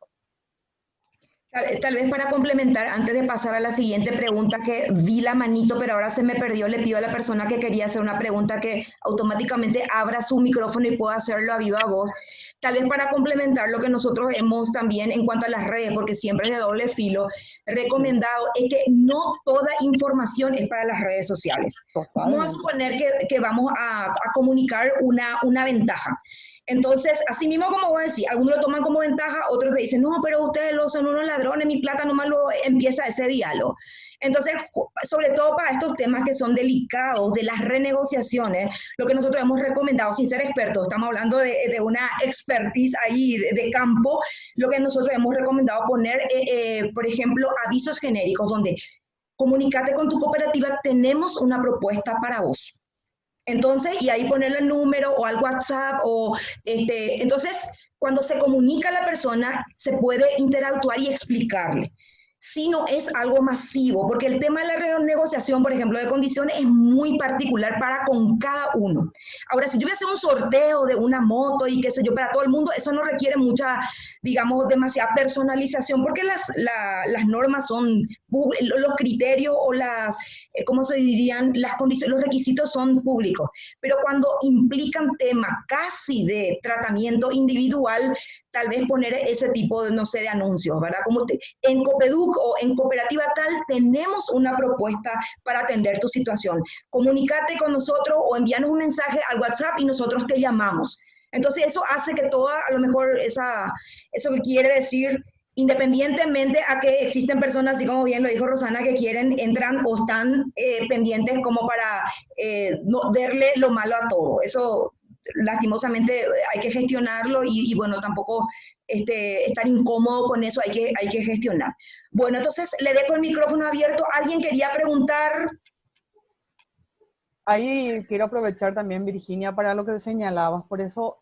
Tal vez para complementar, antes de pasar a la siguiente pregunta, que vi la manito, pero ahora se me perdió, le pido a la persona que quería hacer una pregunta que automáticamente abra su micrófono y pueda hacerlo a viva voz. Tal vez para complementar lo que nosotros hemos también en cuanto a las redes, porque siempre es de doble filo, recomendado es que no toda información es para las redes sociales. Totalmente. Vamos a suponer que vamos a comunicar una ventaja. Entonces, así mismo como vos decís, algunos lo toman como ventaja, otros te dicen, no, pero ustedes son unos ladrones, mi plata nomás lo empieza ese diálogo. Entonces, sobre todo para estos temas que son delicados, de las renegociaciones, lo que nosotros hemos recomendado, sin ser expertos, estamos hablando de una expertise ahí de campo, lo que nosotros hemos recomendado poner, por ejemplo, avisos genéricos, donde comunícate con tu cooperativa, tenemos una propuesta para vos. Entonces, y ahí ponerle el número o al WhatsApp entonces, cuando se comunica a la persona, se puede interactuar y explicarle. Si no es algo masivo, porque el tema de la renegociación, por ejemplo, de condiciones es muy particular para con cada uno. Ahora, si yo voy a hacer un sorteo de una moto y qué sé yo, para todo el mundo, eso no requiere mucha, digamos, demasiada personalización, porque las normas son, los criterios o ¿cómo se dirían? Las condiciones, los requisitos son públicos. Pero cuando implican temas casi de tratamiento individual, tal vez poner ese tipo de, no sé, de anuncios, ¿verdad? Como en Copeduc o en cooperativa tal, tenemos una propuesta para atender tu situación. Comunícate con nosotros o envíanos un mensaje al WhatsApp y nosotros te llamamos. Entonces eso hace que toda, a lo mejor, eso que quiere decir, independientemente a que existen personas, así como bien lo dijo Rosana, que entran o están pendientes como para no verle lo malo a todo. Eso lastimosamente hay que gestionarlo y bueno, tampoco estar incómodo con eso, hay que gestionar. Bueno, entonces le dejo el micrófono abierto. ¿Alguien quería preguntar? Ahí quiero aprovechar también, Virginia, para lo que señalabas, por eso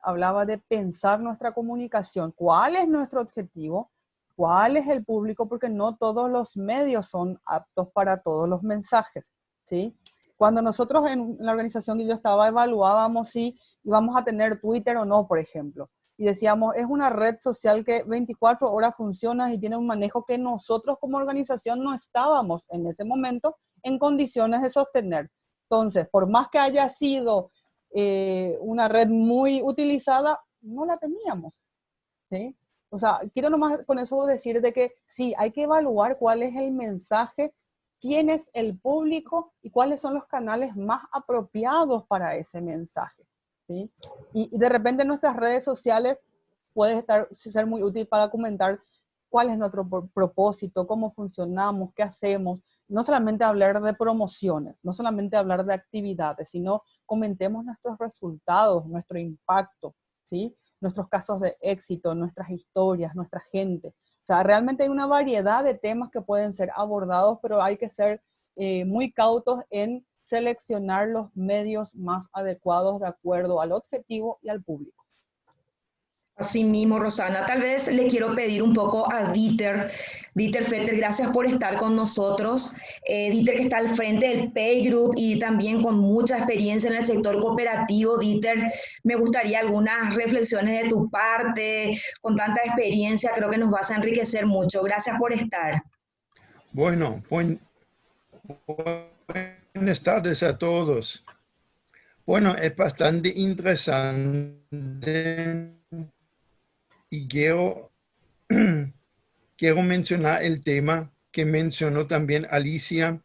hablaba de pensar nuestra comunicación. ¿Cuál es nuestro objetivo? ¿Cuál es el público? Porque no todos los medios son aptos para todos los mensajes, ¿sí? Cuando nosotros en la organización que yo estaba evaluábamos si íbamos a tener Twitter o no, por ejemplo, y decíamos, es una red social que 24 horas funciona y tiene un manejo que nosotros como organización no estábamos en ese momento en condiciones de sostener. Entonces, por más que haya sido una red muy utilizada, no la teníamos, ¿sí? O sea, quiero nomás con eso decir de que sí, hay que evaluar cuál es el mensaje, quién es el público y cuáles son los canales más apropiados para ese mensaje, ¿sí? Y de repente nuestras redes sociales puede ser muy útil para comentar cuál es nuestro propósito, cómo funcionamos, qué hacemos. No solamente hablar de promociones, no solamente hablar de actividades, sino comentemos nuestros resultados, nuestro impacto, ¿sí? Nuestros casos de éxito, nuestras historias, nuestra gente. O sea, realmente hay una variedad de temas que pueden ser abordados, pero hay que ser muy cautos en seleccionar los medios más adecuados de acuerdo al objetivo y al público. Así mismo, Rosana. Tal vez le quiero pedir un poco a Dieter. Dieter Fetter, gracias por estar con nosotros. Dieter, que está al frente del Pay Group y también con mucha experiencia en el sector cooperativo. Dieter, me gustaría algunas reflexiones de tu parte. Con tanta experiencia, creo que nos vas a enriquecer mucho. Gracias por estar. Bueno, buenas tardes a todos. Bueno, es bastante interesante y quiero mencionar el tema que mencionó también Alicia,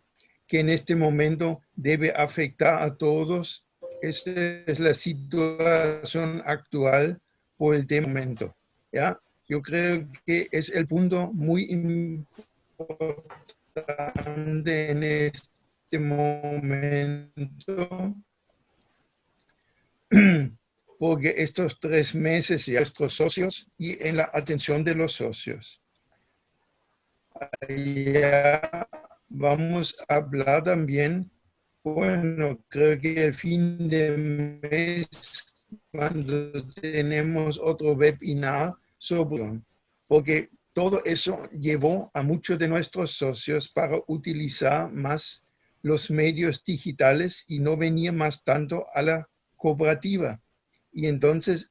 que en este momento debe afectar a todos. Esa es la situación actual por el momento, ¿ya? Yo creo que es el punto muy importante en este momento, porque estos 3 meses ya nuestros socios y en la atención de los socios. Allá vamos a hablar también, bueno, creo que el fin de mes, cuando tenemos otro webinar sobre, porque todo eso llevó a muchos de nuestros socios para utilizar más los medios digitales y no venir más tanto a la cooperativa. Y entonces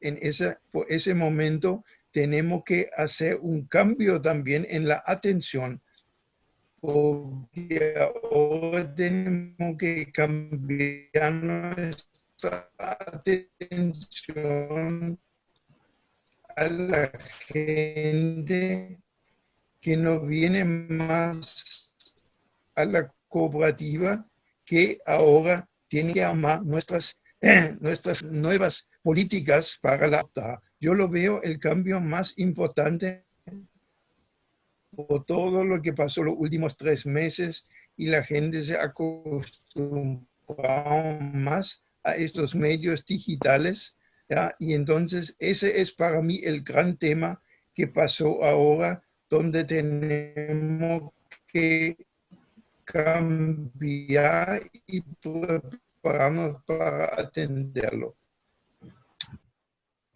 por ese momento tenemos que hacer un cambio también en la atención, porque ahora tenemos que cambiar nuestra atención a la gente que no viene más a la cooperativa, que ahora tiene que armar nuestras nuevas políticas para la adaptar. Yo lo veo el cambio más importante por todo lo que pasó los últimos 3 meses y la gente se acostumbró más a estos medios digitales, ¿ya? Y entonces ese es para mí el gran tema que pasó ahora, donde tenemos que cambiar y prepararnos para atenderlo.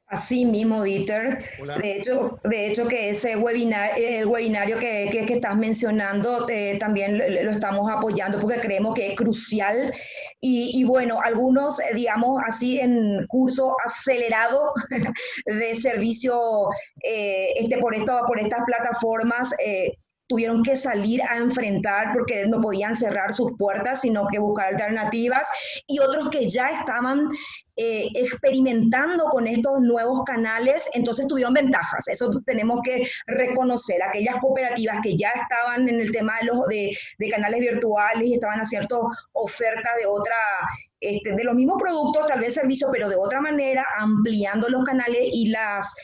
Así mismo, Dieter. Hola. De hecho que ese webinar, el webinario que estás mencionando, también lo estamos apoyando porque creemos que es crucial. Y bueno, algunos, digamos así, en curso acelerado de servicio por estas plataformas, tuvieron que salir a enfrentar porque no podían cerrar sus puertas, sino que buscar alternativas, y otros que ya estaban experimentando con estos nuevos canales, entonces tuvieron ventajas. Eso tenemos que reconocer. Aquellas cooperativas que ya estaban en el tema de canales virtuales y estaban haciendo ofertas de los mismos productos, tal vez servicios, pero de otra manera, ampliando los canales y las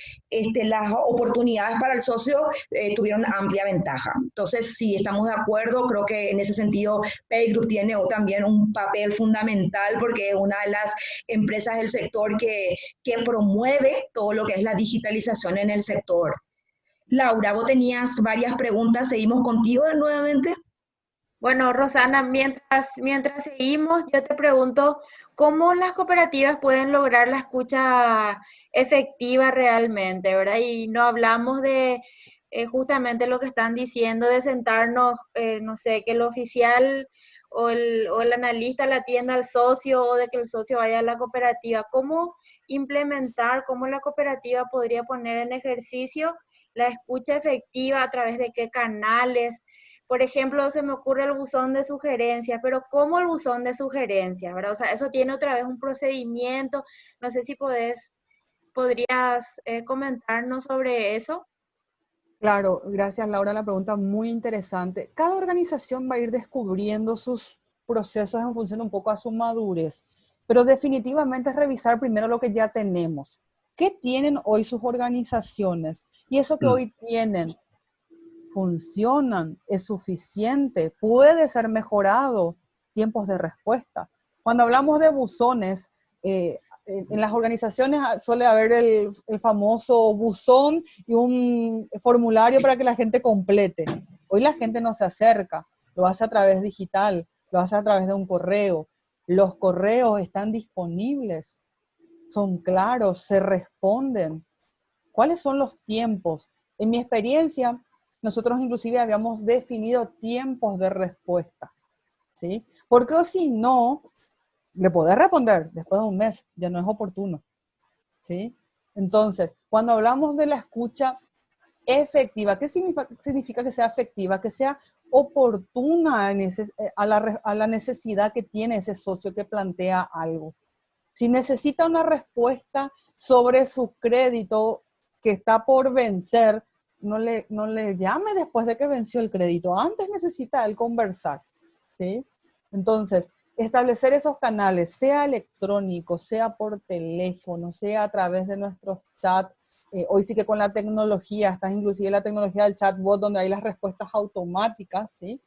oportunidades para el socio, tuvieron amplia ventaja. Entonces, sí, estamos de acuerdo. Creo que en ese sentido Pay Group tiene también un papel fundamental porque es una de las empresas del sector que promueve todo lo que es la digitalización en el sector. Laura, vos tenías varias preguntas. ¿Seguimos contigo nuevamente? Bueno, Rosana, mientras seguimos, yo te pregunto, ¿cómo las cooperativas pueden lograr la escucha efectiva realmente, verdad? Y no hablamos de justamente lo que están diciendo, de sentarnos, no sé, que el oficial o el analista le atienda al socio, o de que el socio vaya a la cooperativa. ¿Cómo implementar, cómo la cooperativa podría poner en ejercicio la escucha efectiva, a través de qué canales. Por ejemplo, se me ocurre el buzón de sugerencias, pero ¿cómo el buzón de sugerencias, verdad? O sea, eso tiene otra vez un procedimiento. No sé si podrías comentarnos sobre eso. Claro, gracias Laura, la pregunta muy interesante. Cada organización va a ir descubriendo sus procesos en función un poco a su madurez, pero definitivamente es revisar primero lo que ya tenemos. ¿Qué tienen hoy sus organizaciones? Y eso que hoy tienen, ¿funcionan? ¿Es suficiente? ¿Puede ser mejorado? Tiempos de respuesta. Cuando hablamos de buzones, en las organizaciones suele haber el famoso buzón y un formulario para que la gente complete. Hoy la gente no se acerca, lo hace a través digital, lo hace a través de un correo. Los correos están disponibles, son claros, se responden. ¿Cuáles son los tiempos? En mi experiencia, nosotros inclusive habíamos definido tiempos de respuesta, ¿sí? Porque si no, le podés responder después de un mes, ya no es oportuno, ¿sí? Entonces, cuando hablamos de la escucha efectiva, ¿qué significa que sea efectiva? Que sea oportuna a la necesidad que tiene ese socio que plantea algo. Si necesita una respuesta sobre su crédito que está por vencer, no le llame después de que venció el crédito. Antes necesita él conversar, ¿sí? Entonces, establecer esos canales, sea electrónico, sea por teléfono, sea a través de nuestros chats. Hoy sí que con la tecnología, está inclusive la tecnología del chatbot, donde hay las respuestas automáticas, ¿sí?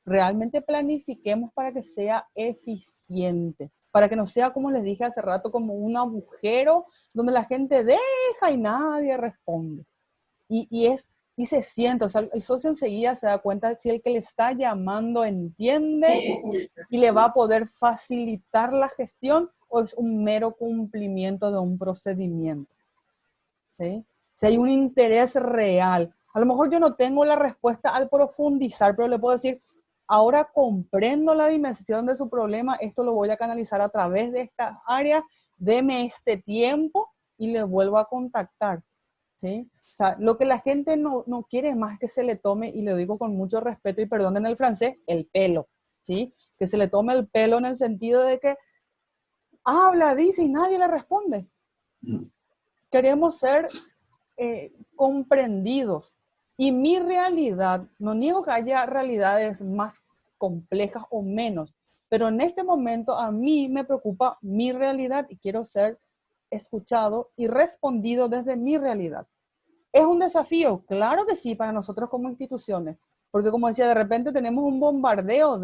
Realmente planifiquemos para que sea eficiente, para que no sea, como les dije hace rato, como un agujero donde la gente deja y nadie responde. Y se siente, o sea, el socio enseguida se da cuenta si el que le está llamando entiende y le va a poder facilitar la gestión o es un mero cumplimiento de un procedimiento, ¿sí? Si hay un interés real. A lo mejor yo no tengo la respuesta al profundizar, pero le puedo decir, ahora comprendo la dimensión de su problema, esto lo voy a canalizar a través de estas áreas, deme este tiempo y le vuelvo a contactar, ¿sí? O sea, lo que la gente no quiere es más que se le tome, y lo digo con mucho respeto y perdón en el francés, el pelo, ¿sí? Que se le tome el pelo en el sentido de que habla, dice y nadie le responde. Queremos ser comprendidos. Y mi realidad, no niego que haya realidades más complejas o menos, pero en este momento a mí me preocupa mi realidad y quiero ser escuchado y respondido desde mi realidad. ¿Es un desafío? Claro que sí, para nosotros como instituciones, porque como decía, de repente tenemos un bombardeo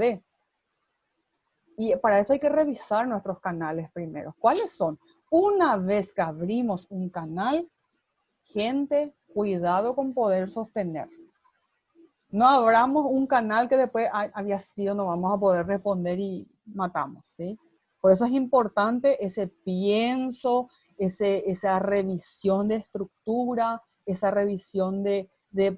y para eso hay que revisar nuestros canales primero. ¿Cuáles son? Una vez que abrimos un canal, gente, cuidado con poder sostener. No abramos un canal que después había sido, no vamos a poder responder y matamos, ¿sí? Por eso es importante ese pienso, esa revisión de estructura, esa revisión de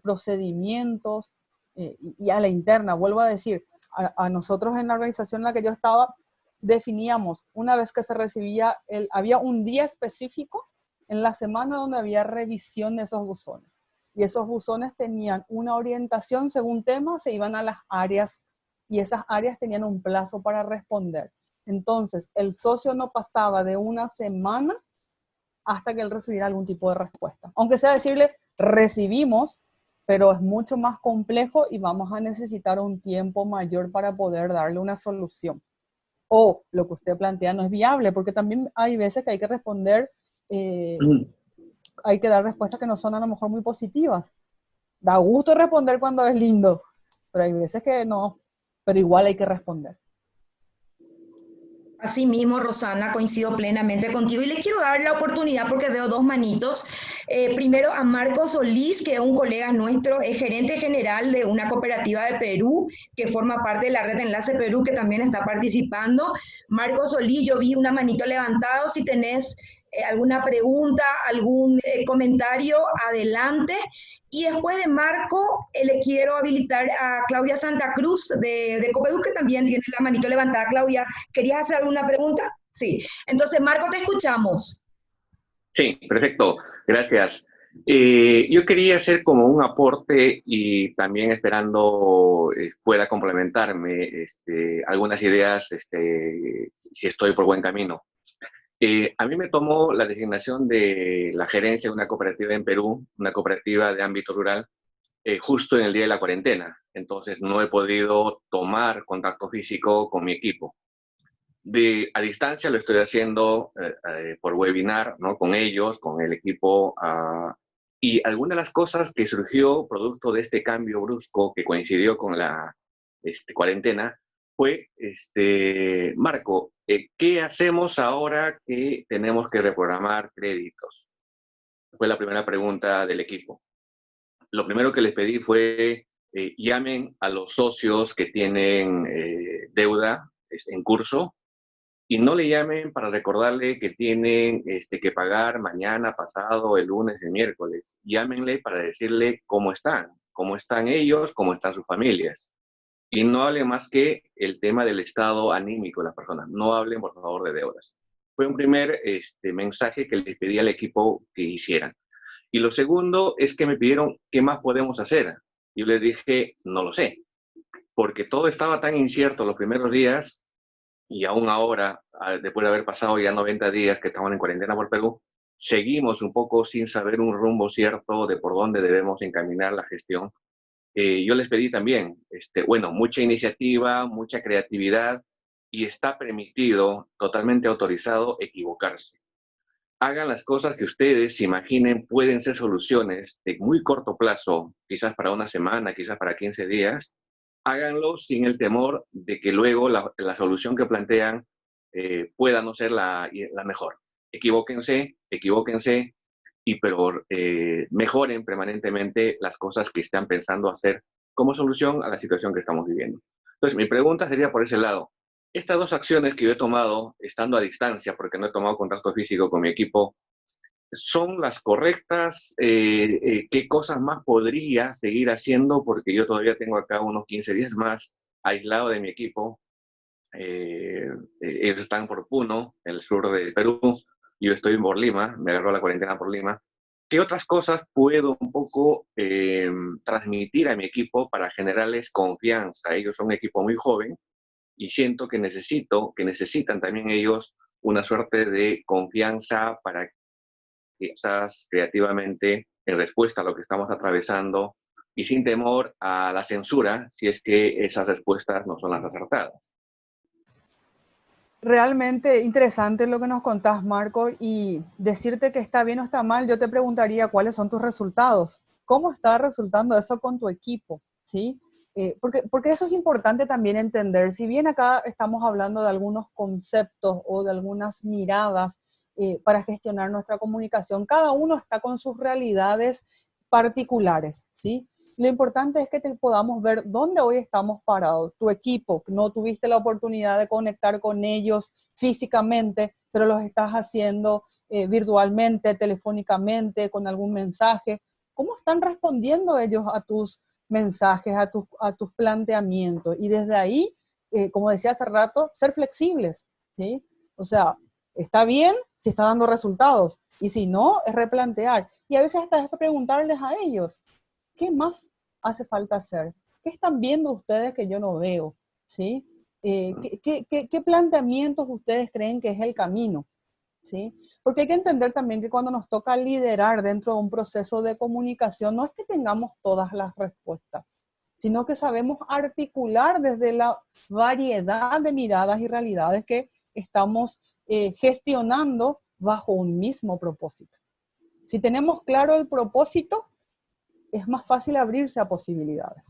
procedimientos y a la interna. Vuelvo a decir, a nosotros en la organización en la que yo estaba, definíamos, una vez que se recibía, había un día específico en la semana donde había revisión de esos buzones. Y esos buzones tenían una orientación según tema, se iban a las áreas y esas áreas tenían un plazo para responder. Entonces, el socio no pasaba de una semana hasta que él recibiera algún tipo de respuesta. Aunque sea decirle, recibimos, pero es mucho más complejo y vamos a necesitar un tiempo mayor para poder darle una solución. O lo que usted plantea no es viable, porque también hay veces que hay que responder, hay que dar respuestas que no son a lo mejor muy positivas. Da gusto responder cuando es lindo, pero hay veces que no, pero igual hay que responder. Así mismo, Rosana, coincido plenamente contigo y le quiero dar la oportunidad porque veo dos manitos. Primero a Marcos Solís, que es un colega nuestro, es gerente general de una cooperativa de Perú que forma parte de la red Enlace Perú, que también está participando. Marcos Solís, yo vi una manito levantada, si tenés alguna pregunta, algún comentario, adelante. Y después de Marco, le quiero habilitar a Claudia Santa Cruz de Copedu, que también tiene la manito levantada. Claudia, ¿querías hacer alguna pregunta? Sí, entonces Marco, te escuchamos. Sí, perfecto, gracias. Yo quería hacer como un aporte y también esperando pueda complementarme algunas ideas si estoy por buen camino. A mí me tomó la designación de la gerencia de una cooperativa en Perú, una cooperativa de ámbito rural, justo en el día de la cuarentena. Entonces no he podido tomar contacto físico con mi equipo. A distancia lo estoy haciendo por webinar, ¿no? Con ellos, con el equipo. Y alguna de las cosas que surgió producto de este cambio brusco que coincidió con la cuarentena fue, Marco, ¿qué hacemos ahora que tenemos que reprogramar créditos? Fue la primera pregunta del equipo. Lo primero que les pedí fue llamen a los socios que tienen deuda en curso, y no le llamen para recordarle que tienen que pagar mañana, pasado, el lunes, el miércoles. Llámenle para decirle cómo están ellos, cómo están sus familias. Y no hablen más que el tema del estado anímico de las personas. No hablen, por favor, de deudas. Fue un primer mensaje que les pedí al equipo que hicieran. Y lo segundo es que me pidieron qué más podemos hacer. Yo les dije, no lo sé, porque todo estaba tan incierto los primeros días. Y aún ahora, después de haber pasado ya 90 días que estamos en cuarentena por Perú, seguimos un poco sin saber un rumbo cierto de por dónde debemos encaminar la gestión. Yo les pedí también, mucha iniciativa, mucha creatividad, y está permitido, totalmente autorizado, equivocarse. Hagan las cosas que ustedes imaginen pueden ser soluciones de muy corto plazo, quizás para una semana, quizás para 15 días, háganlo sin el temor de que luego la solución que plantean pueda no ser la mejor. Equivóquense, pero mejoren permanentemente las cosas que están pensando hacer como solución a la situación que estamos viviendo. Entonces, mi pregunta sería por ese lado. Estas dos acciones que yo he tomado, estando a distancia, porque no he tomado contacto físico con mi equipo, ¿son las correctas? ¿Qué cosas más podría seguir haciendo? Porque yo todavía tengo acá unos 15 días más aislado de mi equipo. Ellos están por Puno, en el sur de Perú. Yo estoy por Lima, me agarró la cuarentena por Lima. ¿Qué otras cosas puedo un poco transmitir a mi equipo para generarles confianza? Ellos son un equipo muy joven y siento que necesitan también ellos una suerte de confianza para quizás creativamente en respuesta a lo que estamos atravesando y sin temor a la censura si es que esas respuestas no son las acertadas. Realmente interesante lo que nos contás, Marco, y decirte que está bien o está mal, yo te preguntaría cuáles son tus resultados. ¿Cómo está resultando eso con tu equipo? ¿Sí? Porque eso es importante también entender. Si bien acá estamos hablando de algunos conceptos o de algunas miradas para gestionar nuestra comunicación, cada uno está con sus realidades particulares, ¿sí? Lo importante es que podamos ver dónde hoy estamos parados. Tu equipo, no tuviste la oportunidad de conectar con ellos físicamente, pero los estás haciendo virtualmente, telefónicamente, con algún mensaje. ¿Cómo están respondiendo ellos a tus mensajes, a tus planteamientos? Y desde ahí, como decía hace rato, ser flexibles, ¿sí? O sea, está bien si está dando resultados, y si no, es replantear. Y a veces hasta es preguntarles a ellos, ¿qué más hace falta hacer? ¿Qué están viendo ustedes que yo no veo? ¿Sí? ¿Qué planteamientos ustedes creen que es el camino? ¿Sí? Porque hay que entender también que cuando nos toca liderar dentro de un proceso de comunicación, no es que tengamos todas las respuestas, sino que sabemos articular desde la variedad de miradas y realidades que estamos gestionando bajo un mismo propósito. Si tenemos claro el propósito, es más fácil abrirse a posibilidades.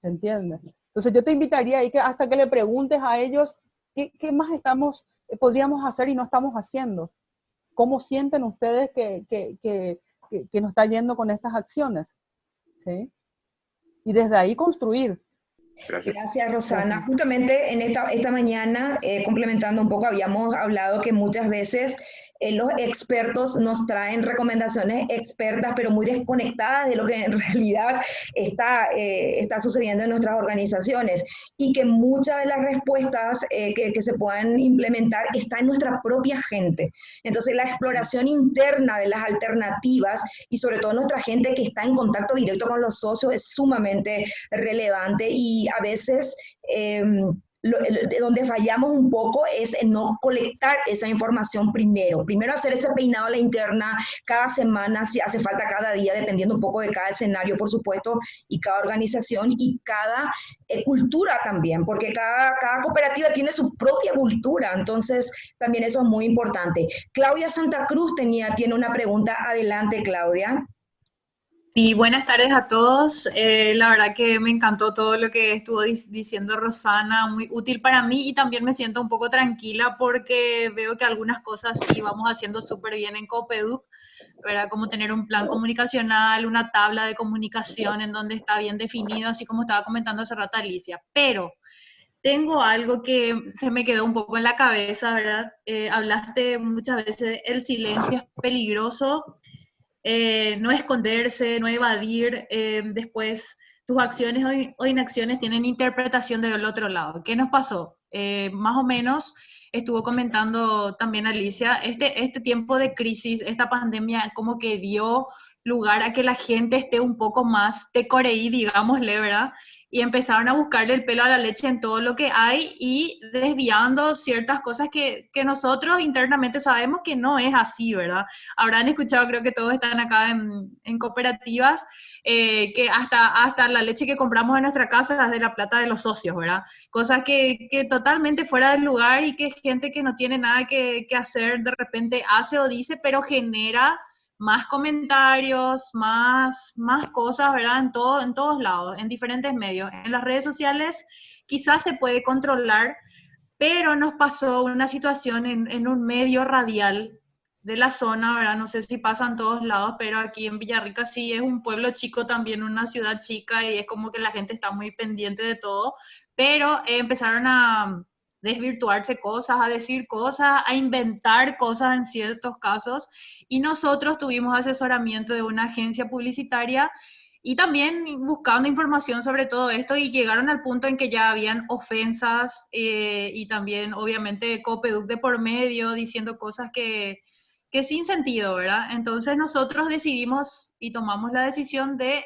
¿Se entiende? Entonces yo te invitaría ahí que hasta que le preguntes a ellos qué más podríamos hacer y no estamos haciendo. ¿Cómo sienten ustedes que nos está yendo con estas acciones? ¿Sí? Y desde ahí construir. Gracias, Rosana. Justamente en esta mañana, complementando un poco, habíamos hablado que muchas veces los expertos nos traen recomendaciones expertas, pero muy desconectadas de lo que en realidad está sucediendo en nuestras organizaciones, y que muchas de las respuestas que se puedan implementar está en nuestra propia gente. Entonces, la exploración interna de las alternativas y sobre todo nuestra gente que está en contacto directo con los socios es sumamente relevante, y a veces de donde fallamos un poco es en no colectar esa información primero. Primero hacer ese peinado a la interna cada semana, si hace falta cada día, dependiendo un poco de cada escenario, por supuesto, y cada organización y cada cultura también, porque cada cooperativa tiene su propia cultura, entonces también eso es muy importante. Claudia Santa Cruz tiene una pregunta. Adelante, Claudia. Sí, buenas tardes a todos. La verdad que me encantó todo lo que estuvo diciendo Rosana, muy útil para mí, y también me siento un poco tranquila porque veo que algunas cosas sí vamos haciendo súper bien en Copeduc, ¿verdad? Como tener un plan comunicacional, una tabla de comunicación en donde está bien definido, así como estaba comentando hace rato Alicia. Pero tengo algo que se me quedó un poco en la cabeza, ¿verdad? Hablaste muchas veces, el silencio es peligroso. No esconderse, no evadir, después tus acciones o inacciones tienen interpretación del otro lado. ¿Qué nos pasó? Más o menos estuvo comentando también Alicia, este tiempo de crisis, esta pandemia como que dio lugar a que la gente esté un poco más tecoreí, digámosle, ¿verdad? Y empezaron a buscarle el pelo a la leche en todo lo que hay y desviando ciertas cosas que nosotros internamente sabemos que no es así, ¿verdad? Habrán escuchado, creo que todos están acá en cooperativas, que hasta la leche que compramos en nuestra casa es de la plata de los socios, ¿verdad? Cosas que totalmente fuera del lugar y que gente que no tiene nada que hacer de repente hace o dice, pero genera más comentarios, más cosas, ¿verdad? En todos lados, en diferentes medios. En las redes sociales quizás se puede controlar, pero nos pasó una situación en un medio radial de la zona, ¿verdad? No sé si pasa en todos lados, pero aquí en Villarrica sí es un pueblo chico también, una ciudad chica, y es como que la gente está muy pendiente de todo, pero empezaron a desvirtuarse cosas, a decir cosas, a inventar cosas en ciertos casos, y nosotros tuvimos asesoramiento de una agencia publicitaria y también buscando información sobre todo esto, y llegaron al punto en que ya habían ofensas y también obviamente Copeduc de por medio diciendo cosas que sin sentido, ¿verdad? Entonces nosotros decidimos y tomamos la decisión de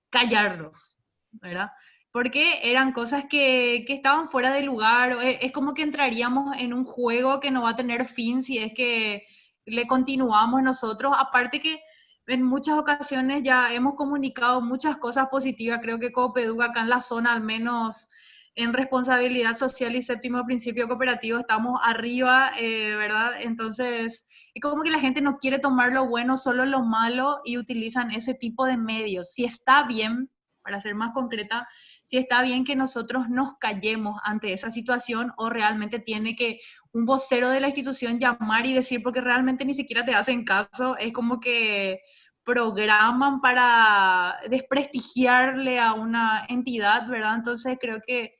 callarlos, ¿verdad? Porque eran cosas que estaban fuera de lugar, es como que entraríamos en un juego que no va a tener fin si es que le continuamos nosotros, aparte que en muchas ocasiones ya hemos comunicado muchas cosas positivas, creo que Copeduc acá en la zona, al menos en responsabilidad social y séptimo principio cooperativo, estamos arriba, ¿verdad? Entonces, es como que la gente no quiere tomar lo bueno, solo lo malo, y utilizan ese tipo de medios. Si está bien, para ser más concreta, si está bien que nosotros nos callemos ante esa situación, o realmente tiene que un vocero de la institución llamar y decir, porque realmente ni siquiera te hacen caso, es como que programan para desprestigiarle a una entidad, ¿verdad? Entonces creo que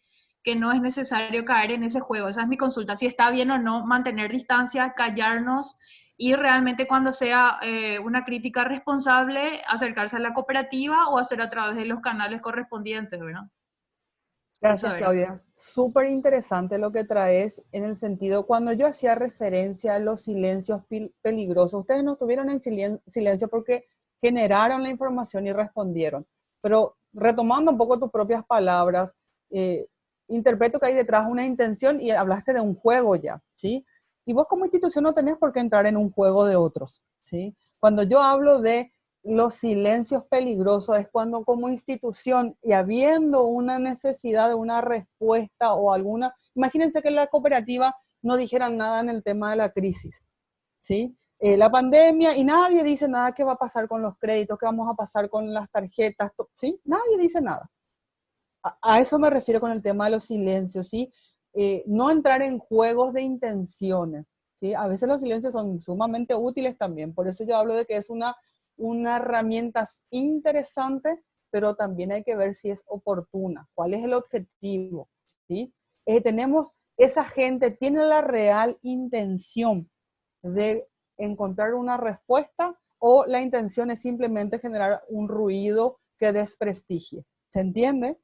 no es necesario caer en ese juego. Esa es mi consulta, si está bien o no mantener distancia, callarnos, y realmente cuando sea una crítica responsable, acercarse a la cooperativa o hacer a través de los canales correspondientes, ¿verdad? Gracias, Claudia. Súper interesante lo que traes en el sentido, cuando yo hacía referencia a los silencios peligrosos, ustedes no estuvieron en silencio porque generaron la información y respondieron. Pero retomando un poco tus propias palabras, interpreto que hay detrás una intención, y hablaste de un juego ya, ¿sí? Y vos como institución no tenés por qué entrar en un juego de otros, ¿sí? Cuando yo hablo de los silencios peligrosos es cuando como institución, y habiendo una necesidad de una respuesta o alguna, imagínense que la cooperativa no dijeran nada en el tema de la crisis, ¿sí? La pandemia, y nadie dice nada, qué va a pasar con los créditos, qué vamos a pasar con las tarjetas, ¿sí? Nadie dice nada. A eso me refiero con el tema de los silencios, ¿sí? No entrar en juegos de intenciones, ¿sí? A veces los silencios son sumamente útiles también, por eso yo hablo de que es una herramienta interesante, pero también hay que ver si es oportuna, cuál es el objetivo, ¿sí? Esa gente tiene la real intención de encontrar una respuesta o la intención es simplemente generar un ruido que desprestigie. ¿Se entiende?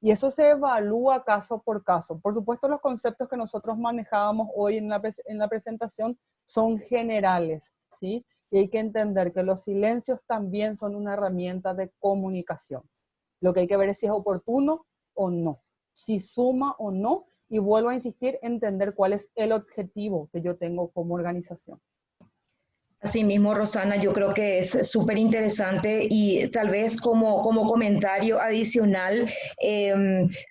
Y eso se evalúa caso por caso. Por supuesto, los conceptos que nosotros manejábamos hoy en la presentación son generales, ¿sí? Y hay que entender que los silencios también son una herramienta de comunicación. Lo que hay que ver es si es oportuno o no, si suma o no, y vuelvo a insistir en entender cuál es el objetivo que yo tengo como organización. Así mismo, Rosana, yo creo que es súper interesante y tal vez como comentario adicional,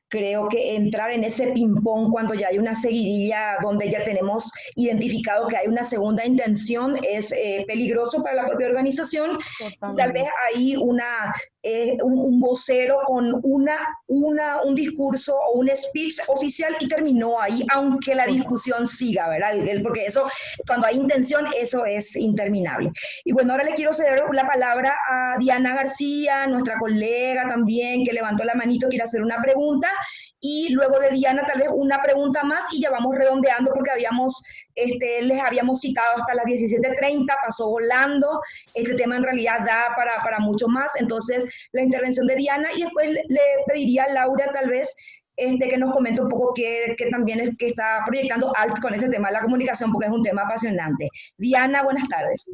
creo que entrar en ese ping-pong cuando ya hay una seguidilla donde ya tenemos identificado que hay una segunda intención es peligroso para la propia organización. Tal vez hay un vocero con un discurso o un speech oficial y terminó ahí, aunque la discusión siga, ¿verdad? Porque eso, cuando hay intención, eso es interminable. Y bueno, ahora le quiero ceder la palabra a Diana García, nuestra colega también, que levantó la manito, quiere hacer una pregunta, y luego de Diana tal vez una pregunta más y ya vamos redondeando porque les habíamos citado hasta las 17:30, pasó volando, este tema en realidad da para mucho más, entonces la intervención de Diana y después le pediría a Laura tal vez que nos comente un poco que también es que está proyectando ALT con este tema de la comunicación porque es un tema apasionante. Diana, buenas tardes.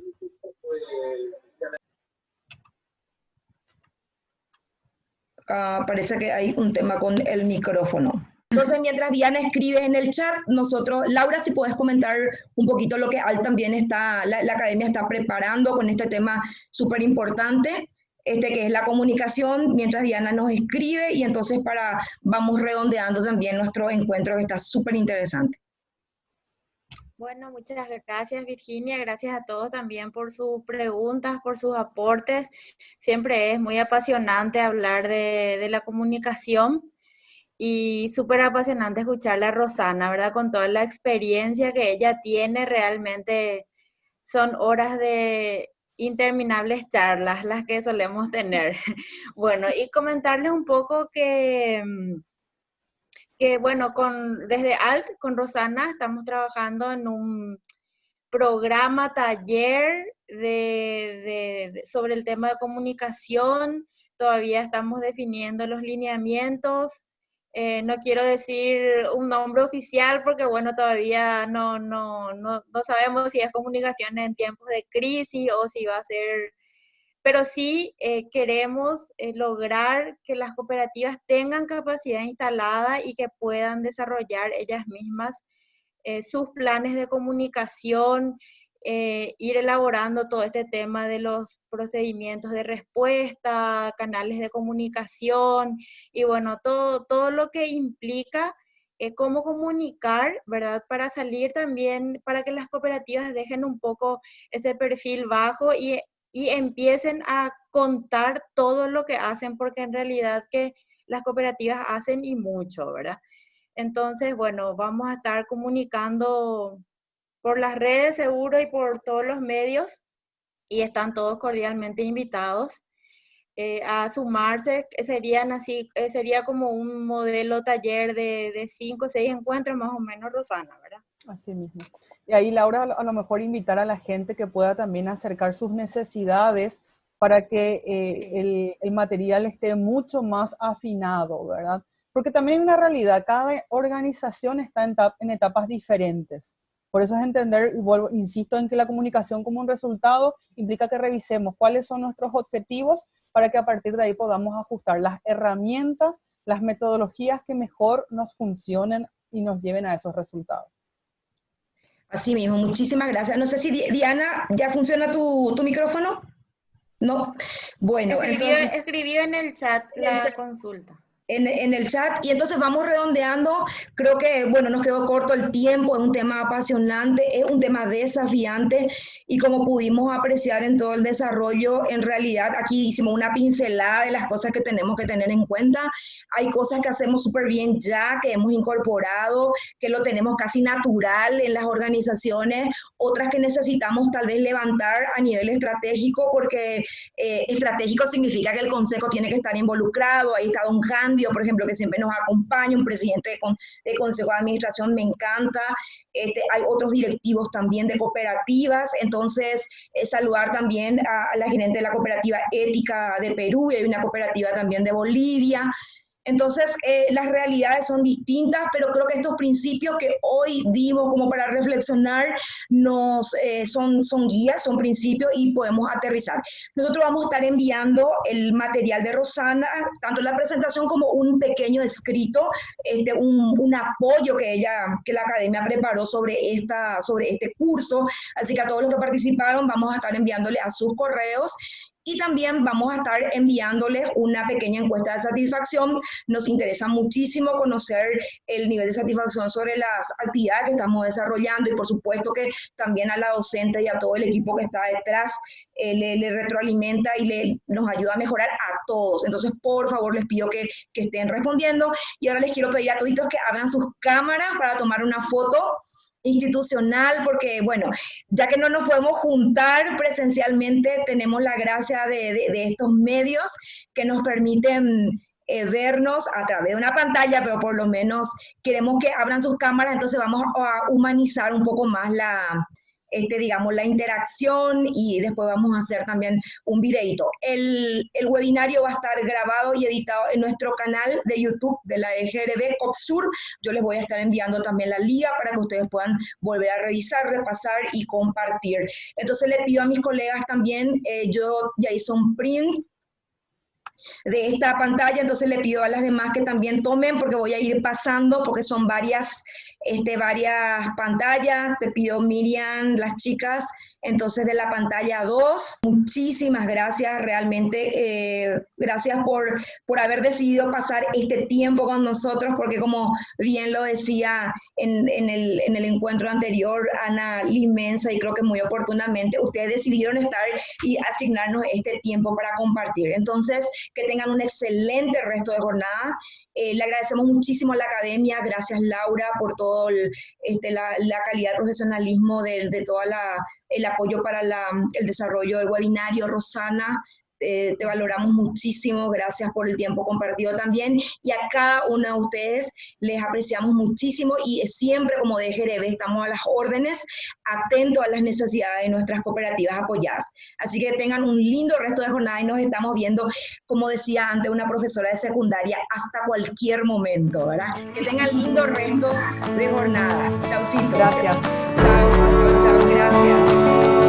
Parece que hay un tema con el micrófono. Entonces, mientras Diana escribe en el chat, Laura, si puedes comentar un poquito lo que ALT también la academia está preparando con este tema súper importante, que es la comunicación, mientras Diana nos escribe, y entonces vamos redondeando también nuestro encuentro que está súper interesante. Bueno, muchas gracias, Virginia. Gracias a todos también por sus preguntas, por sus aportes. Siempre es muy apasionante hablar de la comunicación y súper apasionante escucharle a Rosana, ¿verdad? Con toda la experiencia que ella tiene, realmente son horas de interminables charlas las que solemos tener. Bueno, y comentarles un poco que bueno, desde ALT, con Rosana, estamos trabajando en un programa, taller sobre el tema de comunicación. Todavía estamos definiendo los lineamientos. No quiero decir un nombre oficial porque, bueno, todavía no sabemos si es comunicación en tiempos de crisis o si va a ser... Pero sí queremos lograr que las cooperativas tengan capacidad instalada y que puedan desarrollar ellas mismas sus planes de comunicación, ir elaborando todo este tema de los procedimientos de respuesta, canales de comunicación y bueno, todo lo que implica cómo comunicar, ¿verdad? Para salir también, para que las cooperativas dejen un poco ese perfil bajo y empiecen a contar todo lo que hacen, porque en realidad que las cooperativas hacen y mucho, ¿verdad? Entonces, bueno, vamos a estar comunicando por las redes seguro y por todos los medios y están todos cordialmente invitados a sumarse. Sería como un modelo taller de 5 o 6 encuentros más o menos, Rosana, ¿verdad? Así mismo. Y ahí, Laura, a lo mejor invitar a la gente que pueda también acercar sus necesidades para que el material esté mucho más afinado, ¿verdad? Porque también hay una realidad, cada organización está en etapas diferentes. Por eso es entender, y insisto en que la comunicación como un resultado implica que revisemos cuáles son nuestros objetivos para que a partir de ahí podamos ajustar las herramientas, las metodologías que mejor nos funcionen y nos lleven a esos resultados. Así mismo, muchísimas gracias. No sé si Diana, ¿ya funciona tu micrófono? ¿No? Bueno, escribí en el chat la consulta. En el chat, y entonces vamos redondeando. Creo que, bueno, nos quedó corto el tiempo, es un tema apasionante, es un tema desafiante, y como pudimos apreciar en todo el desarrollo, en realidad aquí hicimos una pincelada de las cosas que tenemos que tener en cuenta. Hay cosas que hacemos súper bien ya, que hemos incorporado, que lo tenemos casi natural en las organizaciones, otras que necesitamos tal vez levantar a nivel estratégico, porque estratégico significa que el consejo tiene que estar involucrado. Ahí está Don Handy, Claudio, por ejemplo, que siempre nos acompaña, un presidente de Consejo de Administración, me encanta. Hay otros directivos también de cooperativas, entonces saludar también a la gerente de la cooperativa ética de Perú, y hay una cooperativa también de Bolivia. Entonces, las realidades son distintas, pero creo que estos principios que hoy dimos como para reflexionar son guías, son principios y podemos aterrizar. Nosotros vamos a estar enviando el material de Rosana, tanto la presentación como un pequeño escrito, un apoyo que la academia preparó sobre este curso. Así que a todos los que participaron vamos a estar enviándole a sus correos. Y también vamos a estar enviándoles una pequeña encuesta de satisfacción. Nos interesa muchísimo conocer el nivel de satisfacción sobre las actividades que estamos desarrollando, y por supuesto que también a la docente y a todo el equipo que está detrás le retroalimenta y nos ayuda a mejorar a todos. Entonces, por favor, les pido que estén respondiendo. Y ahora les quiero pedir a toditos que abran sus cámaras para tomar una foto institucional, porque bueno, ya que no nos podemos juntar presencialmente, tenemos la gracia de estos medios que nos permiten vernos a través de una pantalla, pero por lo menos queremos que abran sus cámaras, entonces vamos a humanizar un poco más la interacción, y después vamos a hacer también un videito. El webinario va a estar grabado y editado en nuestro canal de YouTube de la EGRB COPSUR. Yo les voy a estar enviando también la liga para que ustedes puedan volver a revisar, repasar y compartir. Entonces le pido a mis colegas también, yo ya hice un print de esta pantalla, entonces le pido a las demás que también tomen, porque voy a ir pasando, porque son varias pantallas. Te pido, Miriam, las chicas, entonces de la pantalla 2, muchísimas gracias, realmente, gracias por haber decidido pasar este tiempo con nosotros, porque como bien lo decía en el encuentro anterior, Ana Limensa, y creo que muy oportunamente, ustedes decidieron estar y asignarnos este tiempo para compartir. Entonces, que tengan un excelente resto de jornada. Le agradecemos muchísimo a la academia, gracias Laura por todo la calidad de profesionalismo de todo el apoyo para el desarrollo del webinario. Rosana, te valoramos muchísimo, gracias por el tiempo compartido también, y a cada uno de ustedes les apreciamos muchísimo, y siempre como DGRB estamos a las órdenes, atentos a las necesidades de nuestras cooperativas apoyadas. Así que tengan un lindo resto de jornada y nos estamos viendo, como decía antes una profesora de secundaria, hasta cualquier momento, ¿verdad? Que tengan lindo resto de jornada. Chaucito. Gracias. Chao, gracias.